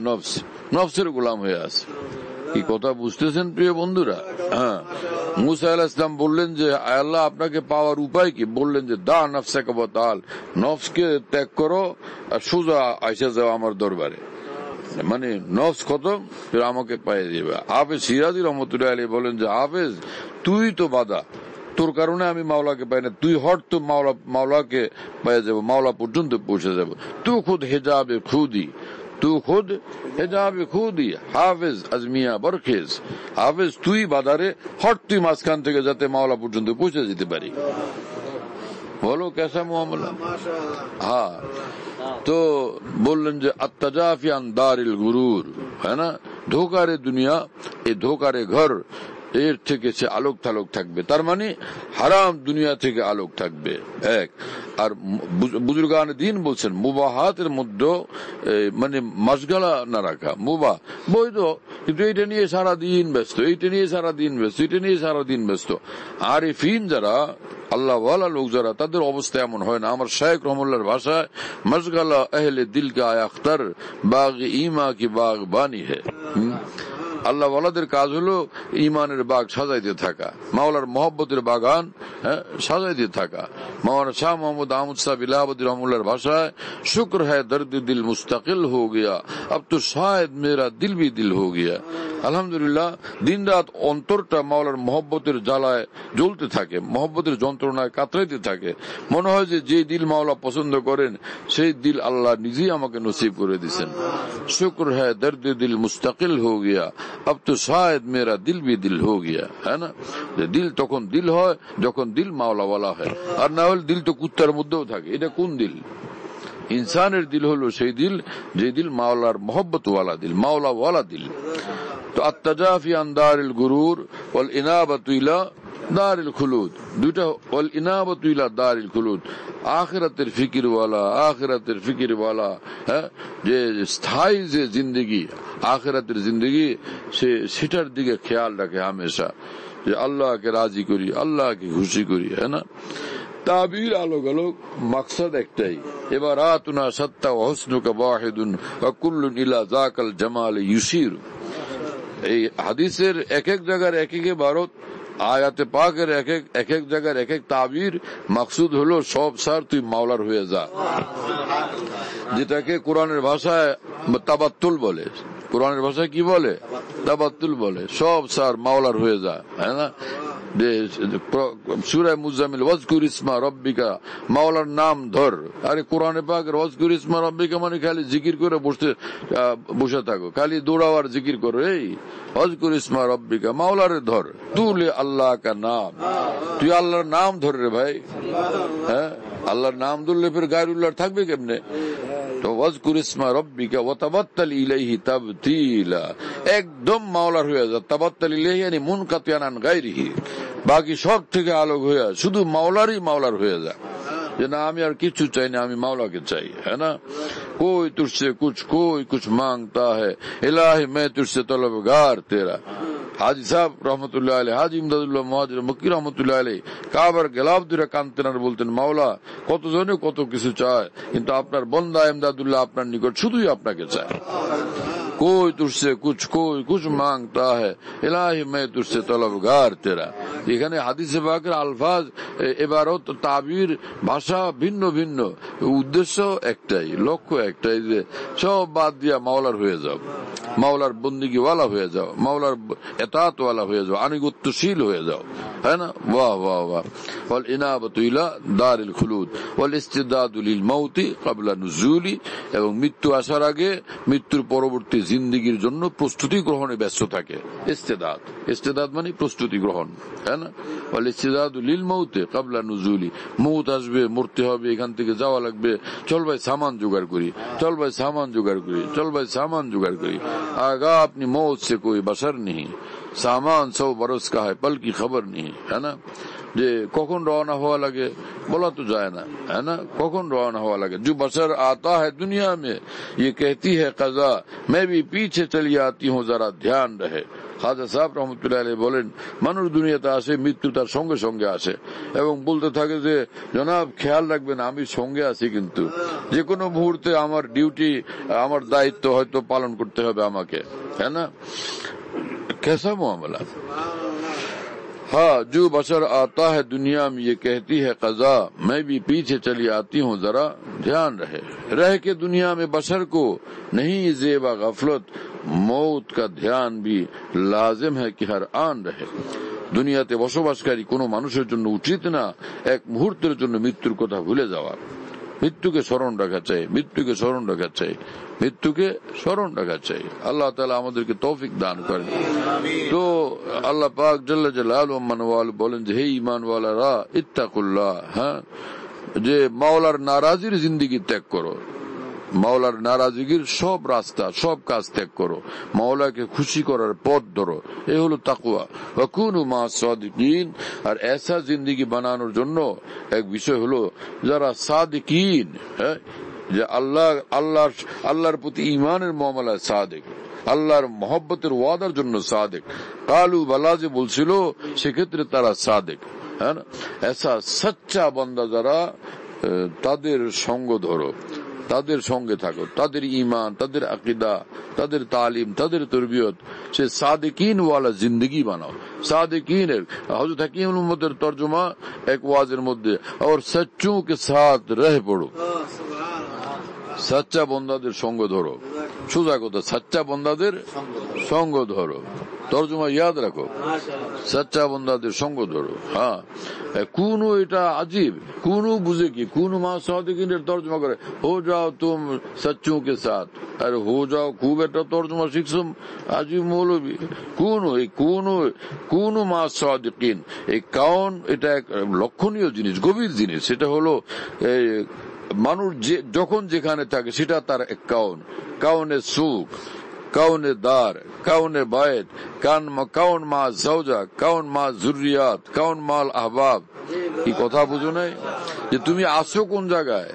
নফসের গোলাম হয়ে আছে। কি কথা বুঝতেছেন প্রিয় বন্ধুরা? হ্যাঁ, মুসা আলাইহিস সালাম বললেন যে আল্লাহ আপনাকে পাওয়ার উপায় কি? বললেন যে দা নফসাকা ওয়া তাআল, নফসকে ত্যাগ করো আর সোজা আইসা যাও আমার দরবারে। মানে নফস খতম, ফির আমাকে পাইয়ে দিবে। হাফেজ সিরাজি রহমতুল্লাহ আলাইহি বলেন যে হাফেজ তুই তো বাধা, তোর কারণে আমি মাওলাকে পাই না, তুই হট তো মাওলাকে পেয়ে যাবো, মাওলা পর্যন্ত পৌঁছে যাবো। তু খুদ হেজাবে খুদি হাফেজ আজমিয়া বরখেজ। হাফেজ তুই বাদারে, হট তুই মাঝখান থেকে যাতে মাওলা পর্যন্ত পৌঁছে যেতে পারি। বলো কেসা মুআমালা। হ্যাঁ, তো বললেন যে আত্তাজাফি আন দারিল গুরুর, হ্যাঁ না, ধোকারে দুনিয়া, এই ধোকারে ঘর, এর থেকে সে আলোক থালোক থাকবে। তার মানে হারাম দুনিয়া থেকে আলোক থাকবে এক। আর বুজুর্গান দ্বীন বলছেন মুবাহাতের মধ্যে মানে মাশগালা না রাখা, মুবাহ বৈধ, কিন্তু এইটা নিয়ে সারাদিন ব্যস্ত, এইটা নিয়ে সারাদিন ব্যস্ত। আরিফিন যারা, আল্লাহ ওয়ালা লোক যারা, তাদের অবস্থা এমন হয় না। আমার শাইখ রহমুল্লাহর ভাষায় মশগালা আহলে দিল কা আখতার বাগ ইমা কি বাগ বানি হে। আল্লাহ ওয়ালাদের কাজ হলো ইমানের বাগ সাজাইতে থাকা, মাওলার মহব্বতের বাগান সাজাইতে থাকা। মাওলানা শাহ মোহাম্মদ আহমদ সাহেব ইলাহাবাদী রহমুল্লাহর ভাষায় শুক্র হ্যায় দর্দ দিল মুস্তাকিল হো গিয়া, আব তো শায়দ মেরা দিল ভি দিল হো গিয়া। আলহামদুলিল্লাহ, দিন রাত অন্তরটা মাওলার মহব্বতের জ্বালায় জ্বলতে থাকে, মহব্বতের যন্ত্রণায় কাতরাইতে থাকে। মনে হয় যে দিল মাওলা পছন্দ করেন সেই দিল আল্লাহ নিজেই আমাকে নসিব করে দিচ্ছেন। শুক্র হ্যায় দর্দ দিল মুস্তাকিল হো গিয়া, अब तो शायद मेरा दिल भी दिल हो गया, है ना। দিল তখন দিল হয় যখন দিল মাওলা ওয়ালা হয়, আর না হলে দিল তো কুত্তার মধ্যেও থাকে। এটা কোন দিল? ইনসানের দিল হলো সেই দিল যে দিল মাওলার মহব্বত ওয়ালা দিল, মাওলা ওয়ালা দিল। তো আত্তাজাফি আন দারিল গুরুর ওয়াল ইনাবাতু ইলা দারিল খুলুদ, দুইটা ওয়াল ইনাবাতু ইলা দারিল খুলুদ, আখিরাতের ফিকির ওয়ালা, হ্যাঁ, যে স্থায়ী যে জিন্দগি, আখিরাতের জিন্দগি, সেটার দিকে খেয়াল রাখে হামেশা, যে আল্লাহকে রাজি করি, আল্লাহকে খুশি করি, হ্যাঁ না। তাবির আলোক আলোক, মাকসাদ একটাই, এবার আতুনা সত্তা ওয়া হুসনুকা ওয়াহিদুন ওয়া কুল্লুন ইলা যাকাল জামাল ইউসির। এই হাদিসের এক এক জায়গার এক এক ইবারত, আয়াতে পাকের এক এক জায়গার এক এক তাবির, মাকসুদ হলো সব সার তুই মাওলার হয়ে যা, যেটাকে কোরআনের ভাষায় তাবাত্তুল বলে। কোরআনের ভাষায় কি বলে? তাবাত্তুল বলে। সব সার মাওলার হয়ে যা, হ্যাঁ না। সূরা মুজাম্মিল ওয়াজকুর ইসমা রব্বিকা, মাওলার নাম ধর। আরে কোরআনে পাকের ওয়াজকুর ইসমা রব্বিকা মানে খালি জিকির করে বসে থাকো, খালি দৌড়াও আর জিকির করো। এই ওয়াজকুর ইসমা রব্বিকা, মাওলারে ধর। তুলে আল্লাহ কা নাম, তুই আল্লাহর নাম ধর রে ভাই। হ্যাঁ, আল্লাহর নাম ধরলে ফের গায়রুল্লাহ থাকবে কেমনে? তো ওয়াজকুর ইসমা রব্বিকা ওয়া তাবাত্তাল ইলাইহি তাবতীলা, একদম মাওলার হয়ে যা। তাবাত্তাল ইলাইহি মানে মুনকাতিয়ান আন গায়রিহি, বাকি সব থেকে আলোক হয়ে শুধু মাওলারই মাওলার হয়ে যা। যে না, আমি আর কিছু চাই না, আমি মাওলাকে চাই। হ্যাঁ না, कोई तुझसे कुछ मांगता है, इलाही मैं तुझसे तलबगार तेरा। হাজি সাহেব রহমতুল্লাহ আলাইহি, হাজি ইমদাদুল্লাহ মুহাজির মক্কি রহমতুল্লাহ আলাইহি কাবার গেলাফ ধরে কাঁদতেন আর বলতেন, মাওলা কতজনে কত কিছু চায়, কিন্তু আপনার বন্দা ইমদাদুল্লাহ আপনার নিকট শুধুই আপনাকে চায়। कोई तुझसे कुछ मांगता है, इलाही मैं तुझसे तलबगार तेरा। এখানে হাদিসে পাকের আলফাজ, ইবারত, তাবির, ভাষা ভিন্ন ভিন্ন, উদ্দেশ্য একটাই, লক্ষ্য একটাই, যে সব বাদ দিয়া মাওলার হয়ে যাও, মাওলার বন্দিগি ওয়ালা হয়ে যাও, মাওলার এতাত ওয়ালা হয়ে যাও, আনুগত্যশীল হয়ে যাও। হ্যাঁ না, বাহ বাহ বাহ। ওয়াল ইনাবাতু ইলা দারিল খুলুদ ওয়াল ইস্তিদাদু লিল মাউতি ক্বাবলা নুজুলি, এবং মৃত্যু আসার আগে মৃত্যুর পরবর্তী জিন্দেগির জন্য প্রস্তুতি গ্রহণে ব্যস্ত থাকে। ইস্তেদাদ মানে প্রস্তুতি গ্রহণ। হ্যাঁ না, ওয়াল ইস্তিদাদু লিল মাউতি ক্বাবলা নুজুলি, মৌত আসবে, মরতে হবে, এখান থেকে যাওয়া লাগবে, চল ভাই সামান জোগাড় করি, চল ভাই সামান জোগাড় করি, চল ভাই সামান জোগাড় করি। আগা আপনি মौत से कोई बसर नहीं, सामान 100 बरस का है, पल की खबर नहीं। है ना, যে কখন রওনা হওয়া লাগে বলা তো যায় না। है ना, কখন রওনা হওয়া লাগে। जो बसर आता है दुनिया में ये कहती है कज़ा, मैं भी पीछे चली आती हूँ, जरा ध्यान रहे। খাজা সাহেব রহমতুল্লাহ আলাইহি বলেন, মানুষ দুনিয়াতে আসে, মৃত্যু তার সঙ্গে সঙ্গে আসে, এবং বলতে থাকে যে জনাব খেয়াল রাখবেন আমি সঙ্গে আছি, কিন্তু যে কোনো মুহূর্তে আমার ডিউটি, আমার দায়িত্ব হয়তো পালন করতে হবে আমাকে। হ্যাঁ না, कैसा मामला। हाँ, जो बशर आता है दुनिया में ये कहती है कज़ा, मैं भी पीछे चली आती हूँ, जरा ध्यान रह के दुनिया में बशर को नहीं ज़ेबा गफलत, मौत का ध्यान भी लाजिम है कि हर आन रहे। দুনিয়াতে বসবাসকারী কোনো মানুষের জন্য উচিত না এক মুহূর্তের জন্য মৃত্যুর কথা ভুলে যাওয়া। মৃত্যুকে স্মরণ রাখা চাই, মৃত্যুকে স্মরণ রাখা চাই, মৃত্যুকে স্মরণ রাখা চাই। আল্লাহ তাআলা আমাদেরকে তৌফিক দান করেন। তো আল্লাহ পাক জাল্লা জালালুহু ওয়া বলেন যে হে ঈমানওয়ালারা ইত্তাকুল্লাহ, হ্যাঁ, যে মাওলার নারাজির জিন্দেগি ত্যাগ করো, মাওলার নারাজগির সব রাস্তা, সব কাজ ত্যাগ করো, মাওলাকে খুশি করার পথ ধরো। এই হলো তাকওয়া। ওয়া কুনু মা সাদিকিন। আর ऐसा জিন্দেগি বানানোর জন্য এক বিষয় হলো যারা সাদিকিন, হ্যাঁ, যে আল্লাহর প্রতি ঈমানের মামলায় সাদিক, আল্লাহর মহব্বতের ওয়াদার জন্য সাদিক। কালু বালা যে বলছিল সেক্ষেত্রে তারা সাদিক। হ্যাঁ, ऐसा সচ্চা বান্দা যারা, তাদের সঙ্গ ধরো, তাদের সঙ্গে থাকো, তাদের ঈমান, তাদের আকীদা, তাদের তালিম, তাদের তরবিয়ত, সে সাদিকিন ওয়ালা জিন্দগি বানাও। সাদিকিনের হযরত হাকিমুল উম্মতের তরজমা এক ওয়াজের মধ্যে, और सच्चों के साथ रह पड़ो, সচ্চা বন্দাদের সঙ্গ ধরো। সোজা কথা, সচ্চা বন্দাদের সঙ্গ ধরো। তরজমা ইয়াদ রাখো, সচ্চা বন্দাদের সঙ্গ ধরো। হ্যাঁ, কোন এটা আজীব, কোন বুঝে কি, কোন মা সাদিকিনের তরজমা করে হো যাও তুম সচ্চোं के साथ। আরে হো যাও খুব একটা তরজমা শিখছম আজীব মৌলবী। কোন মা সাদিকিন, এই কাউন এটা এক লক্ষণীয় জিনিস, গভীর জিনিস। সেটা হলো মানুষ যখন যেখানে থাকে সেটা তার এক কাউন। কাউনে সুখ, কাউনে দার, কাউনে বায়ত, কাউন মা জাওজা, কাউন মা জুরিয়াত, কাউন মাল আহবাব। কি কথা বুঝো নাই যে তুমি আসো কোন জায়গায়,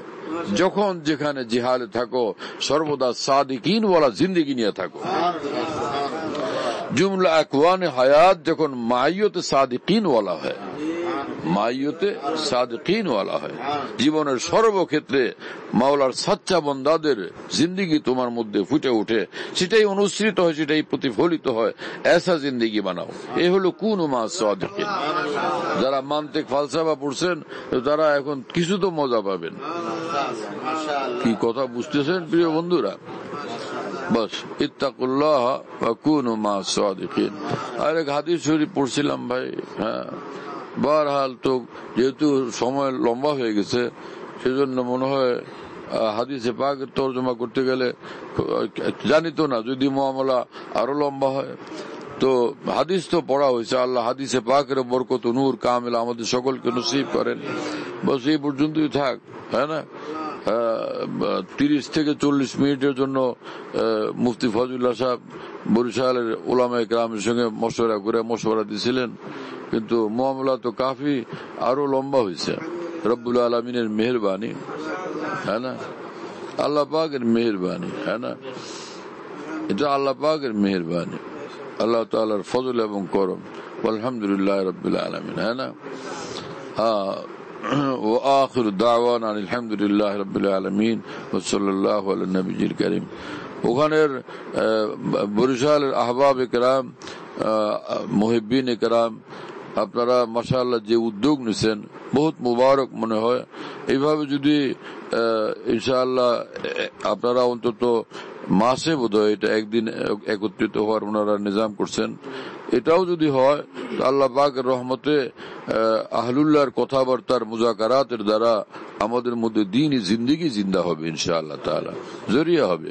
যখন যেখানে জিহালে থাকো সর্বদা সাদিকিন ওয়ালা জিন্দেগি নিয়ে থাকো। জুমলা আকওয়ানে হায়াত যখন মাইয়তে সাদিকিন ওয়ালা হয়, মাইয়তে সাদিকিন ওয়ালা হয়, জীবনের সর্বক্ষেত্রে মাওলার সাচ্চা বন্দাদের জিন্দেগি তোমার মধ্যে ফুটে ওঠে, সেটাই অনুসৃত হয়, সেটাই প্রতিফলিত হয়। এসা জিন্দেগি বানাও। এই হলো কুনু মা সাদিকিন। যারা মান্তিক ফালসাফা পড়ছেন তারা এখন কিছু তো মজা পাবেন। কি কথা বুঝতেছেন প্রিয় বন্ধুরা? बस इत्तकुल्लाह व कूनू मा'as सादिकीन। আর এক হাদিস শরীফ পড়ছিলাম ভাই। হ্যাঁ, বহরহাল তো যেহেতু সময় লম্বা হয়ে গেছে সেজন্য মনে হয় হাদিসে পাকের তরজমা করতে গেলে জানি তো না যদি মুআমালা আরো লম্বা হয়। তো হাদিস তো পড়া হয়েছে, আল্লাহ হাদিসে পাকের বরকত নূর কামিল আমাদের সকলকে নসিব করেন। বস এই পর্যন্তই থাক, হ্যাঁ না। 30 থেকে 40 মিনিটের জন্য মুফতি ফজলুল্লাহ সাহেব বরিশালের উলামায়ে কেরামের সঙ্গে মশওয়ারা দিয়েছিলেন, কিন্তু মামলা তো কাফি আরো লম্বা হয়েছে। রব্বুল আলামিনের মেহেরবানি, হ্যাঁ না, আল্লাহ পাকের মেহেরবানি, হ্যাঁ না, এটা আল্লাহ পাকের মেহেরবানি, আল্লাহ তাআলার ফজল এবং করম। আলহামদুলিল্লাহ রাব্বিল আলামিন, হ্যাঁ না। وآخر دعوانا الحمد لله رب العالمين وصلى الله على النبي الكريم। ওখানের বরিশালের আহবাব কেরাম, মুহিব্বিন কেরাম, আপনারা মাশাআল্লাহ যে উদ্যোগ নিছেন বহুত মুবারক মনে হয়। এইভাবে যদি ইনশাআল্লাহ আপনারা অন্তত মাসে বোধহয় এটা একদিন একত্রিত হওয়ার ওনারা নিজাম করছেন, এটাও যদি হয় আল্লাহ পাকের রহমতে আহলুল্লাহর কথাবার্তার মুজাকারাতের দ্বারা আমাদের মধ্যে দ্বীনি জিন্দেগি জিন্দা হবে ইনশাআল্লাহ তাআলা, জরিয়া হবে।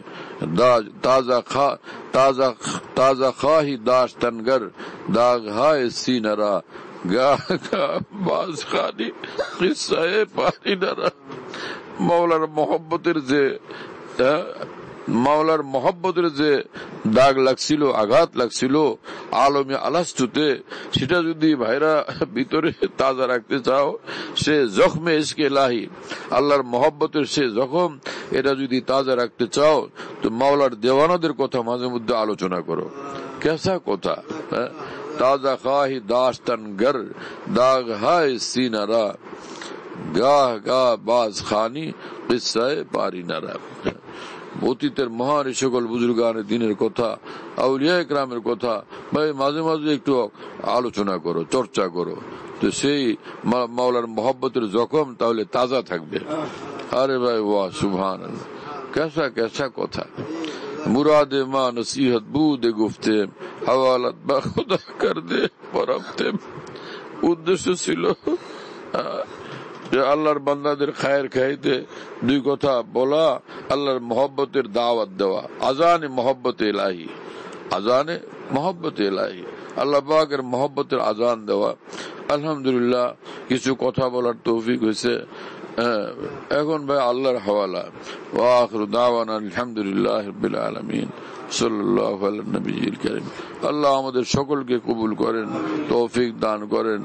তাজা খাহি দাশতনগর দাগ হায় সিনারা গাহ গাহ বাজ খানি কিসায়ে পারি নারা। মাওলার মহব্বতের যে দাগ লাগছিল, আঘাত লাগছিল আলমে আলাস্তুতে, সেটা যদি ভাইরা ভিতরে তাজা রাখতে চাও, সে জখমে ইশকে ইলাহি, আল্লাহর মহব্বতের সে জখম, এটা যদি তাজা রাখতে চাও তো মাওলার দেওয়ানাদের কথা মাঝে মধ্যে আলোচনা করো। কেসা কথা, তাজা খাহি দাশতন গর দাগ হায় সিনারা গাহ গাহ বাজ খানি কিসায়ে পারি নারা। অতীতের মহান সকল বুজুর্গানের দিনের কথা, আউলিয়া ইকরামের কথা ভাই মাঝে মাঝে একটু আলোচনা করো, চর্চা করো, তো সেই মাওলার মহব্বতের জখম তাহলে তাজা থাকবে। আরে ভাই ওয়াহ সুবহানাল্লাহ, কেসা কেসা কথা। মুরাদে মা নসিহত বুদে গুফতে হওয়ালাত বা খুদা কর দে পরবতে। উদ্দেশ্য ছিল যে আল্লাহর বান্দাদের খায়ের খাইতে দুই কথা বলা, আল্লাহর মহব্বতের দাওয়াত দেওয়া। আজানে মহব্বত ইলাহি, আজানে মহব্বত ইলাহি, আল্লাহ পাকের মহব্বতের আজান দেওয়া। আলহামদুলিল্লাহ কিছু কথা বলার তৌফিক হয়েছে। এখন ভাই আল্লাহর হাওয়ালা। ওয়া আখিরু দাওয়ানা আলহামদুলিল্লাহি রাব্বিল আলামিন সাল্লাল্লাহু আলা নবিয়িল কারীম। আল্লাহ আমাদের সকলকে কবুল করেন, তৌফিক দান করেন,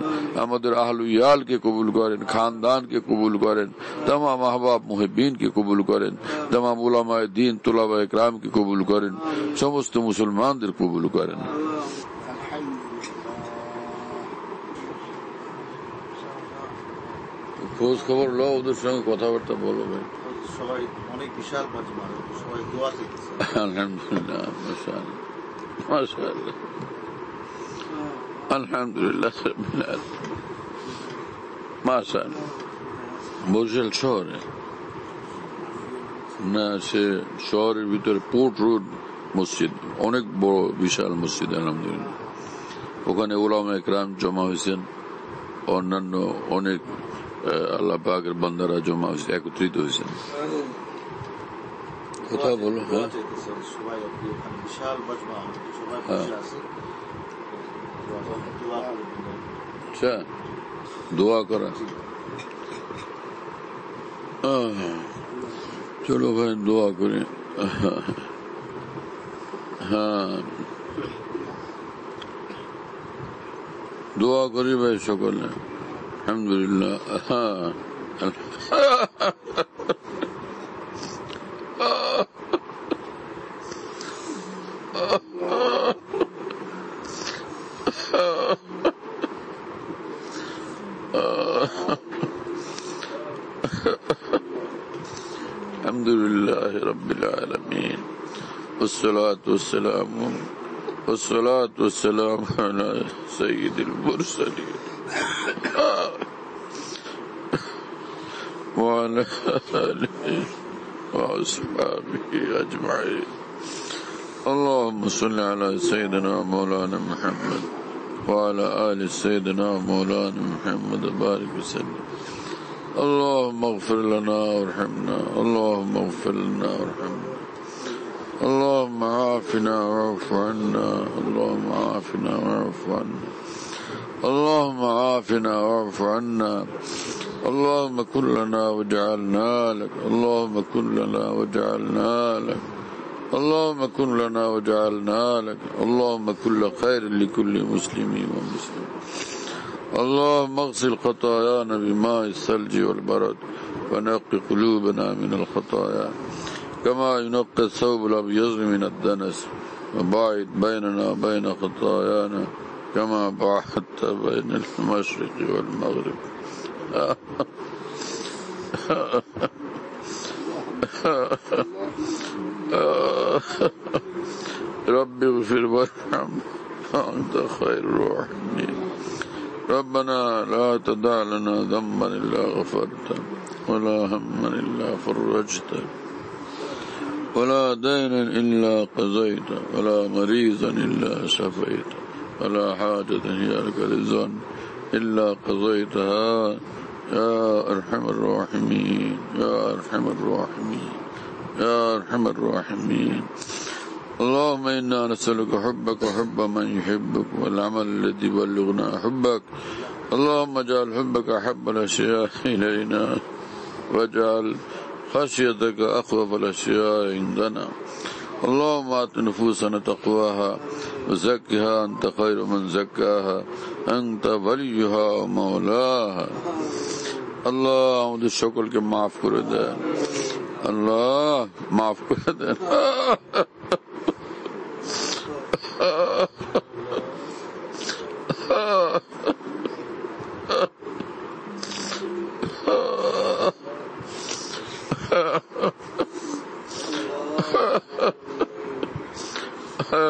আমাদের আহলু ইয়ালকে কবুল করেন, খানদানকে কবুল করেন, तमाम আহবাব মুহিব্বিনকে কবুল করেন, तमाम উলামায়ে দ্বীন তুলাবায়ে কেরামকে কবুল করেন, সমস্ত মুসলমানদের কবুল করেন। খোঁজ খবর লো, ওদের সঙ্গে কথাবার্তা বলো ভাই। সবাই অনেক বিশাল মাজমা, সবাই দোয়া চাইতেছে। আলহামদুলিল্লাহ, মাশাআল্লাহ মাশাআল্লাহ, আলহামদুলিল্লাহ রাব্বিল আলামিন, মাশাআল্লাহ। বরিশাল শহরে না, সে শহরের ভিতরে পোর্ট রোড মসজিদ, অনেক বড় বিশাল মসজিদ আলহামদুলিল্লাহ। ওখানে উলামায়ে কেরাম জমা হয়েছেন, অন্যান্য অনেক আল্লাহ পাকের বান্দারা জমা হয়েছে, একত্রিত হয়েছেন। কথা বলো। হ্যাঁ, বিশাল মাজমা, সবাই বসে আছে। আচ্ছা, দোয়া করা। চলো ভাই দোয়া করি। হ্যাঁ, দোয়া করি ভাই সকলে। আলহামদুলিল্লাহ। হ্যাঁ, আলহামদুলিল্লাহ রাব্বিল আলামিন والصلاة والسلام على سيد المرسلين وعلى آله وأصحابه أجمعين اللهم صل على سيدنا مولانا محمد وعلى آل سيدنا مولانا محمد وبارك وسلم. اللهم اغفر لنا وارحمنا، اللهم اغفر لنا وارحمنا، اللهم عافنا واعف عنا، اللهم عافنا واعف عنا، اللهم عافنا واعف عنا، اللهم كن لنا وجعلنا لك، اللهم كن لنا وجعلنا لك، اللهم كن لنا وجعلنا لك، اللهم كل خير لكل مسلم ومسلم. اللهم اغسل خطايانا بماء الثلج والبرد ونقي قلوبنا من الخطايا كما ينقى الثوب الأبيض من الدنس، وباعد بيننا وبين خطايانا كما باعدت بين المشرق والمغرب. رب اغفر وارحم وأنت خير الراحمين. ربنا لا تدع لنا ذنبا إلا غفرته، ولا هما إلا فرجته، ولا دينا إلا قضيته، ولا مريضا إلا شفيته، ولا حاجة هي لك رضا إلا قضيتها يا أرحم الراحمين، يا أرحم الراحمين، يا أرحم الراحمين. اللهم إنا نسألك حبك وحب من يحبك والعمل الذي يبلغنا حبك. اللهم اجعل حبك أحب الأشياء إلينا، واجعل خشيتك أخوف الأشياء عندنا. اللهم آت نفوسنا تقواها وزكها أنت خير من زكاها، أنت وليها ومولاها. আল্লাহ আমাদের সকলকে মাফ করে দেন, আল্লাহ মাফ করে দেন।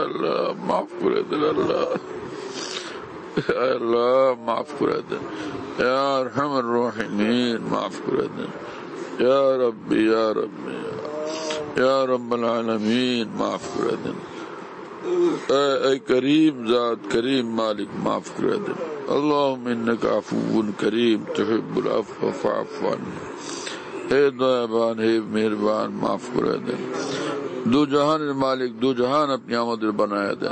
আল্লাহ মাফ করে দেন, আল্লাহ আল্লাহ মাফ করে দেন, ইয়া আরহামার রাহিমিন মাফ করে দেন, ইয়া রব্বি ইয়া রব্বি ইয়া রব্বাল আলামিন মাফ করে দেন। اے کریم ذات کریم مالک معاف کرا دے. اللہم انک عفو کریم تحب العفو فاعف عنا. اے دعابان اے مہربان معاف کرا دے. دو جہان مالک دو جہان اپنی آمد بنایا دے.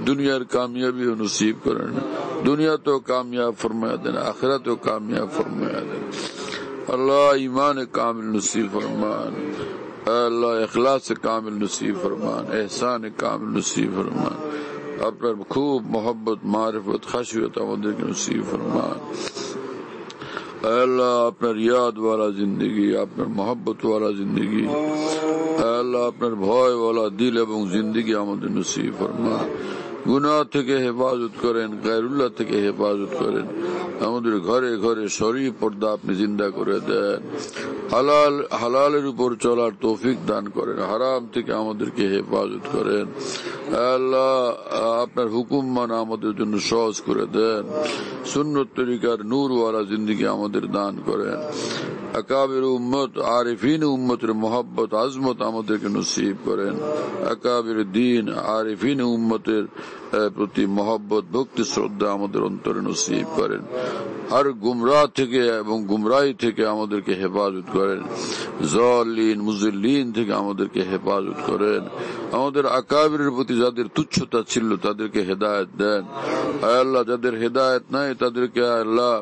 دنیا کامیابی نصیب کرنا، دنیا تو کامیاب فرمایا دینا، آخرت تو کامیاب فرمایا دینا. اللہ ایمان کامل نصیب فرمان، اللہ اخلاص کامل نصیب فرمان، احسان کامل نصیب فرمان، اپنا خوب محبت معرفت خشیت আমাদের نصیب فرمان. اے اللہ اپنا ریاض والا زندگی، اپنا محبت والا زندگی، اے اللہ اپنا ভয় والا দিল এবং জিন্দেগি আমাদের নসিব ফরমান। গুনাহ থেকে হেফাজত করেন, গায়রুল্লাহ থেকে হেফাজত করেন। আমাদের ঘরে ঘরে শরীফ পর্দা আপনি জিন্দা করে দেন। হালালের উপর চলার তৌফিক দান করেন, হারাম থেকে আমাদেরকে হেফাজত করেন। আল্লাহ আপনার হুকুম মানা আমাদের জন্য সহজ করে দেন। সুন্নত তরিকার নূরওয়ালা জিন্দেগি আমাদের দান করেন। আকাবির উম্মত আরিফিন উম্মতের মোহাব্বত আজমত আমাদেরকে নসিব করেন। আকাবির দিন আরিফিন উম্মতের প্রতি মোহাব্বত ভক্তি শ্রদ্ধা আমাদের অন্তরে নসিব করেন। हर गुमराह থেকে এবং গুমরাহি থেকে আমাদেরকে হেফাজত করেন। জালিন মুজিল্লিন থেকে আমাদেরকে হেফাজত করেন। আমাদের আকাবিরের প্রতি যাদের তুচ্ছতা ছিল তাদেরকে হেদায়েত দেন। আয় আল্লাহ যাদের হেদায়েত নাই তাদেরকে আল্লাহ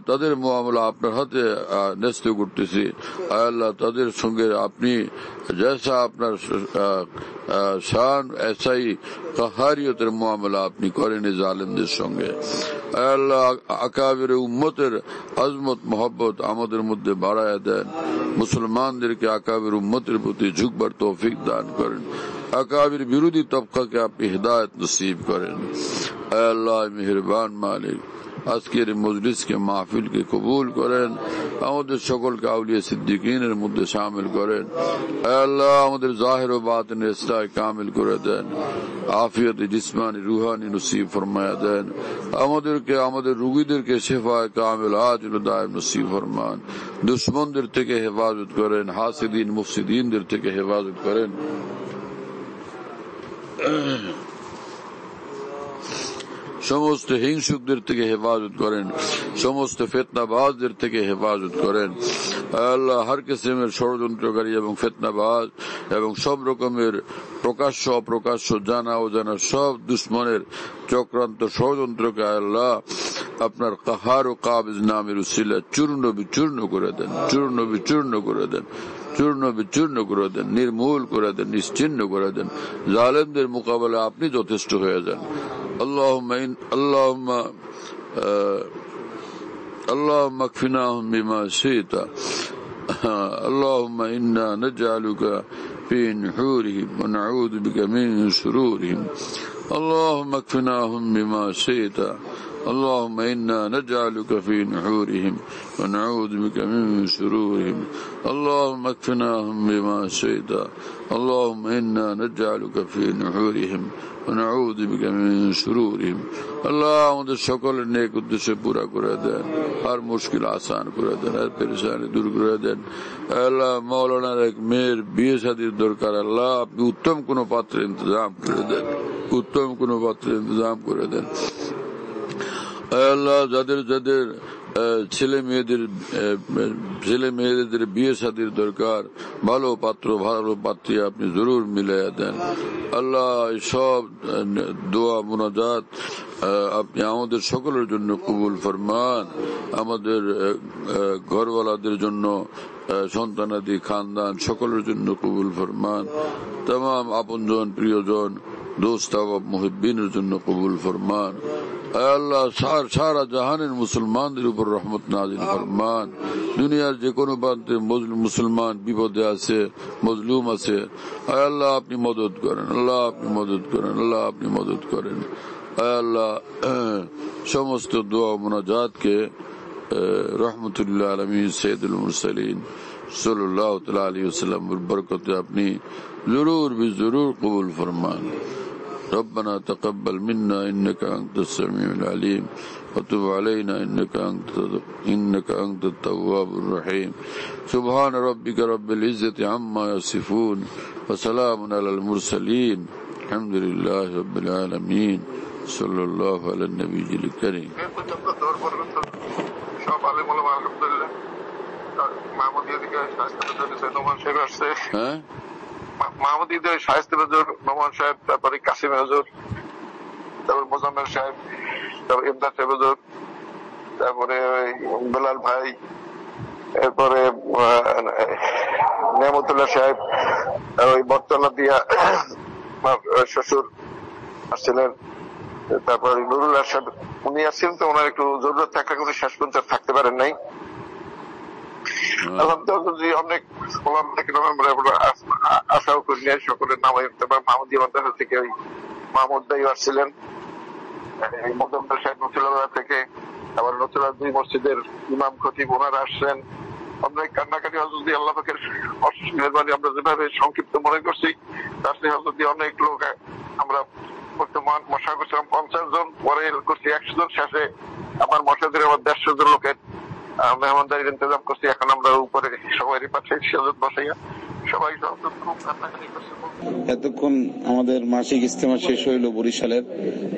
তাদের মুআমলা আপনার হাতে ন্যস্ত করতেছি। আয় আল্লাহ তাদের সঙ্গে আপনি जैसा আপনার শান ऐसाই কাহারিয়তের মুআমলা আপনি করেন জালেমদের সঙ্গে। আয় আল্লাহ আকাবির উম্মতের আজমত মোহাব্বত আমাদের মধ্যে বাড়ায়া দেন। মুসলমানদেরকে আকাবির উম্মতের প্রতি ঝুঁকবার তৌফিক দান করেন। আকাবির বিরোধী তবকাকে আপনি হিদায়ত নসিব করেন। আয় আল্লাহ মেহেরবান মালিক আজকের মজলিসকে মাহফিলকে কবুল করেন। আমাদের সকলকে আউলিয়া সিদ্দিকিনের মধ্যে শামিল করেন। আয় আল্লাহ আমাদের জাহির ও বাতিনের ইসলাহ কামিল করে দেন। আফিয়ত জিসমানি রুহানি নসিব ফরমায়া দেন। আমাদেরকে আমাদের রোগীদেরকে শেফায়ে কামিল আজিল দায়েম নসিব ফরমান। দুশমনদের থেকে হেফাজত করেন, হাসিদিন মুফসিদিনদের থেকে হেফাজত করেন। সমস্ত হিংসুকদের থেকে হেফাজত করেন, সমস্ত ফিতনাবাজদের থেকে হেফাজত করেন। আল্লাহ হর কিসমের ষড়যন্ত্রকারী এবং ফিতনাবাজ এবং সব রকমের প্রকাশ্য অপ্রকাশ্য জানা অজানা সব দুশ্মনের চক্রান্ত ষড়যন্ত্রকে আল্লাহ আপনার কাহার ও কাবিজ নামের উসিলা চূর্ণ বিচূর্ণ করে দেন, চূর্ণ বিচূর্ণ করে দেন, চূর্ণ বিচূর্ণ করে দেন, নির্মূল করে দেন, নিশ্চিহ্ন করে দেন। জালেমদের মোকাবেলায় আপনি যথেষ্ট হয়ে যান। اللهم اكفناهم بما شئت اللهم إنا نجعلك في نحورهم ونعوذ بك من شرورهم اللهم اكفناهم بما شئت اللهم إنا نجعلك في نحورهم ونعوذ بك من شرورهم اللهم اكفناهم بما شئت اللهم إنا نجعلك في نحورهم ونعوذ بك من شرورهم আল্লাহ আমাদের সকলের নেক উদ্দেশ্য পুরা করে দেন, আর মুশকিল আসান করে দেন, আর পেরেশানি দূর করে দেন। আল্লাহ মাওলানার এক মেয়ের বিয়ে শাদীর দরকার, আল্লাহ আপনি উত্তম কোন পাত্রের ইন্তজাম করে দেন, উত্তম কোন পাত্রের ইন্তজাম করে দেন। আল্লাহ যাদের যাদের ছেলে মেয়েদের বিয়ে শাদীর দরকার, ভালো পাত্র ভালো পাত্রী আপনি জরুর মিলাইয়া দেন। আল্লাহ সব দোয়া মুনাজাত আপনি আমাদের সকলের জন্য কবুল ফরমান, আমাদের ঘরওয়ালাদের জন্য, সন্তানাদি খানদান সকলের জন্য কবুল ফরমান, तमाम আপনজন প্রিয়জন দোস্ত আহবাব মুহিব্বিনের জন্য কবুল ফরমান। আল্লাহ সারা জাহানের মুসলমানদের উপর রহমত নাজিল ফরমান। দুনিয়ার যে কোনো প্রান্তে মুসলমান বিপদে আছে, মজলুম আছে, আল্লাহ আপনি মদত করেন, আল্লাহ আপনি মদত করেন, আল্লাহ আপনি মদত করেন। আল্লাহ সমস্ত দোয়া মুনাজাতকে রহমতুল্লাহ আলামিন সৈয়দুল মুরসালিন সাল্লাল্লাহু তাআলা আলাইহি ওয়াসাল্লাম বরকতে আপনি জরুর বিজরুর কবুল ফরমান। ربنا تقبل منا إنك أنت السميع العليم وتب علينا إنك أنت التواب الرحيم سبحان ربك رب العزة عما يصفون وسلام على المرسلين الحمد لله رب العالمين صلى الله على النبي الكريم মাহমুদ ঈদের শায়েস্তে হুজুর নোমান সাহেব, তারপরে কাসিম হুজুর, তারপর মোজাম্মেল সাহেব, তারপর ইমদাদ সাহেব হুজুর, তারপরে বেলাল ভাই, এরপরে নেয়ামতুল্লাহ সাহেব, ওই বটতলা দিয়া শ্বশুর আসছিলেন, তারপরে নুরুল আরশাদ উনি আসছিলেন, তো ওনার একটু জরুরত থাকা উনি শেষ পর্যন্ত থাকতে পারেন নাই। আলহামদুলিল্লাহ অনেক আশাও করি সকলের নাম। মাহমুদিয়া মাদ্রাসা থেকে ওই মাহমুদ ভাই আসছিলেন, মোজাম্মেল সাহেব নতুল্লাহ থেকে, আবার নতুল্লাহ দুই মসজিদের ইমাম খতিব ওনারা আসছেন। অনেক কান্নাকাটি হজরত আল্লাহ পাকের অশেষ মেহরবানি, আমরা যেভাবে সংক্ষিপ্ত মনে করছি তার সাথে হজরত অনেক লোক আমরা বর্তমান মশা করছিলাম 50 জন, পরে করছি 100 জন, শেষে আমার মশাদের আবার 150 জন লোকের মেহমানদারির ইন্তজাম করছি। এখন আমরা উপরে সবাই পাঠাই সেজত বসাইয়া সবাই খুব কান্নাকাটি করছে। এতক্ষণ আমাদের মাসিক ইজতেমা শেষ হইল বরিশালের।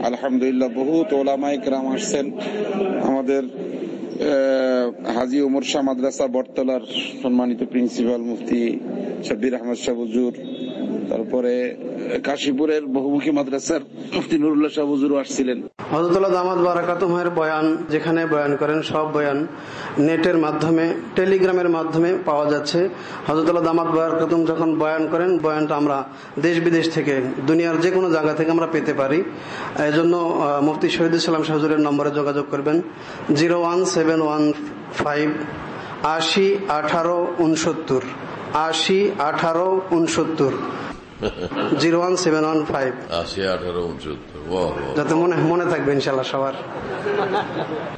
আলহামদুলিল্লাহ বহুত ওলামায়ে কেরাম আসছেন। আমাদের হাজী ওমর শাহ মাদ্রাসা বটতলার সম্মানিত প্রিন্সিপাল মুফতি শাব্বির আহমদ শাহ হুজুর, তারপরে কাশীপুরের বহুমুখী মাদ্রাসার মুফতি নুরুল্লাহ শাহ হুজুরও আসছিলেন। হযরতুল্লাহ দামাত বারাকাতুহুমের বয়ান যেখানে বয়ান করেন সব বয়ান নেটের মাধ্যমে, টেলিগ্রামের মাধ্যমে পাওয়া যাচ্ছে। হযরতুল্লাহ দামাত বারাকাতুহুম যখন বয়ান করেন, বয়ানটা আমরা দেশ বিদেশ থেকে, দুনিয়ার যে কোনো জায়গা থেকে আমরা পেতে পারি। এজন্য মুফতি শহীদুল ইসলাম শাহ হুজুরের নম্বরে যোগাযোগ করবেন 01715 80 18 69 80 18 69 01715 80 18 69 যাতে মনে থাকবে ইনশাআল্লাহ সবার।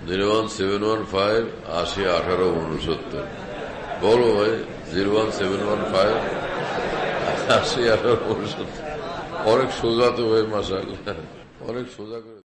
01715 80 18 69 বলো ভাই, 01715 80 18 69 অনেক সোজা তো ভাই, মাশাআল্লাহ অনেক সোজা করে।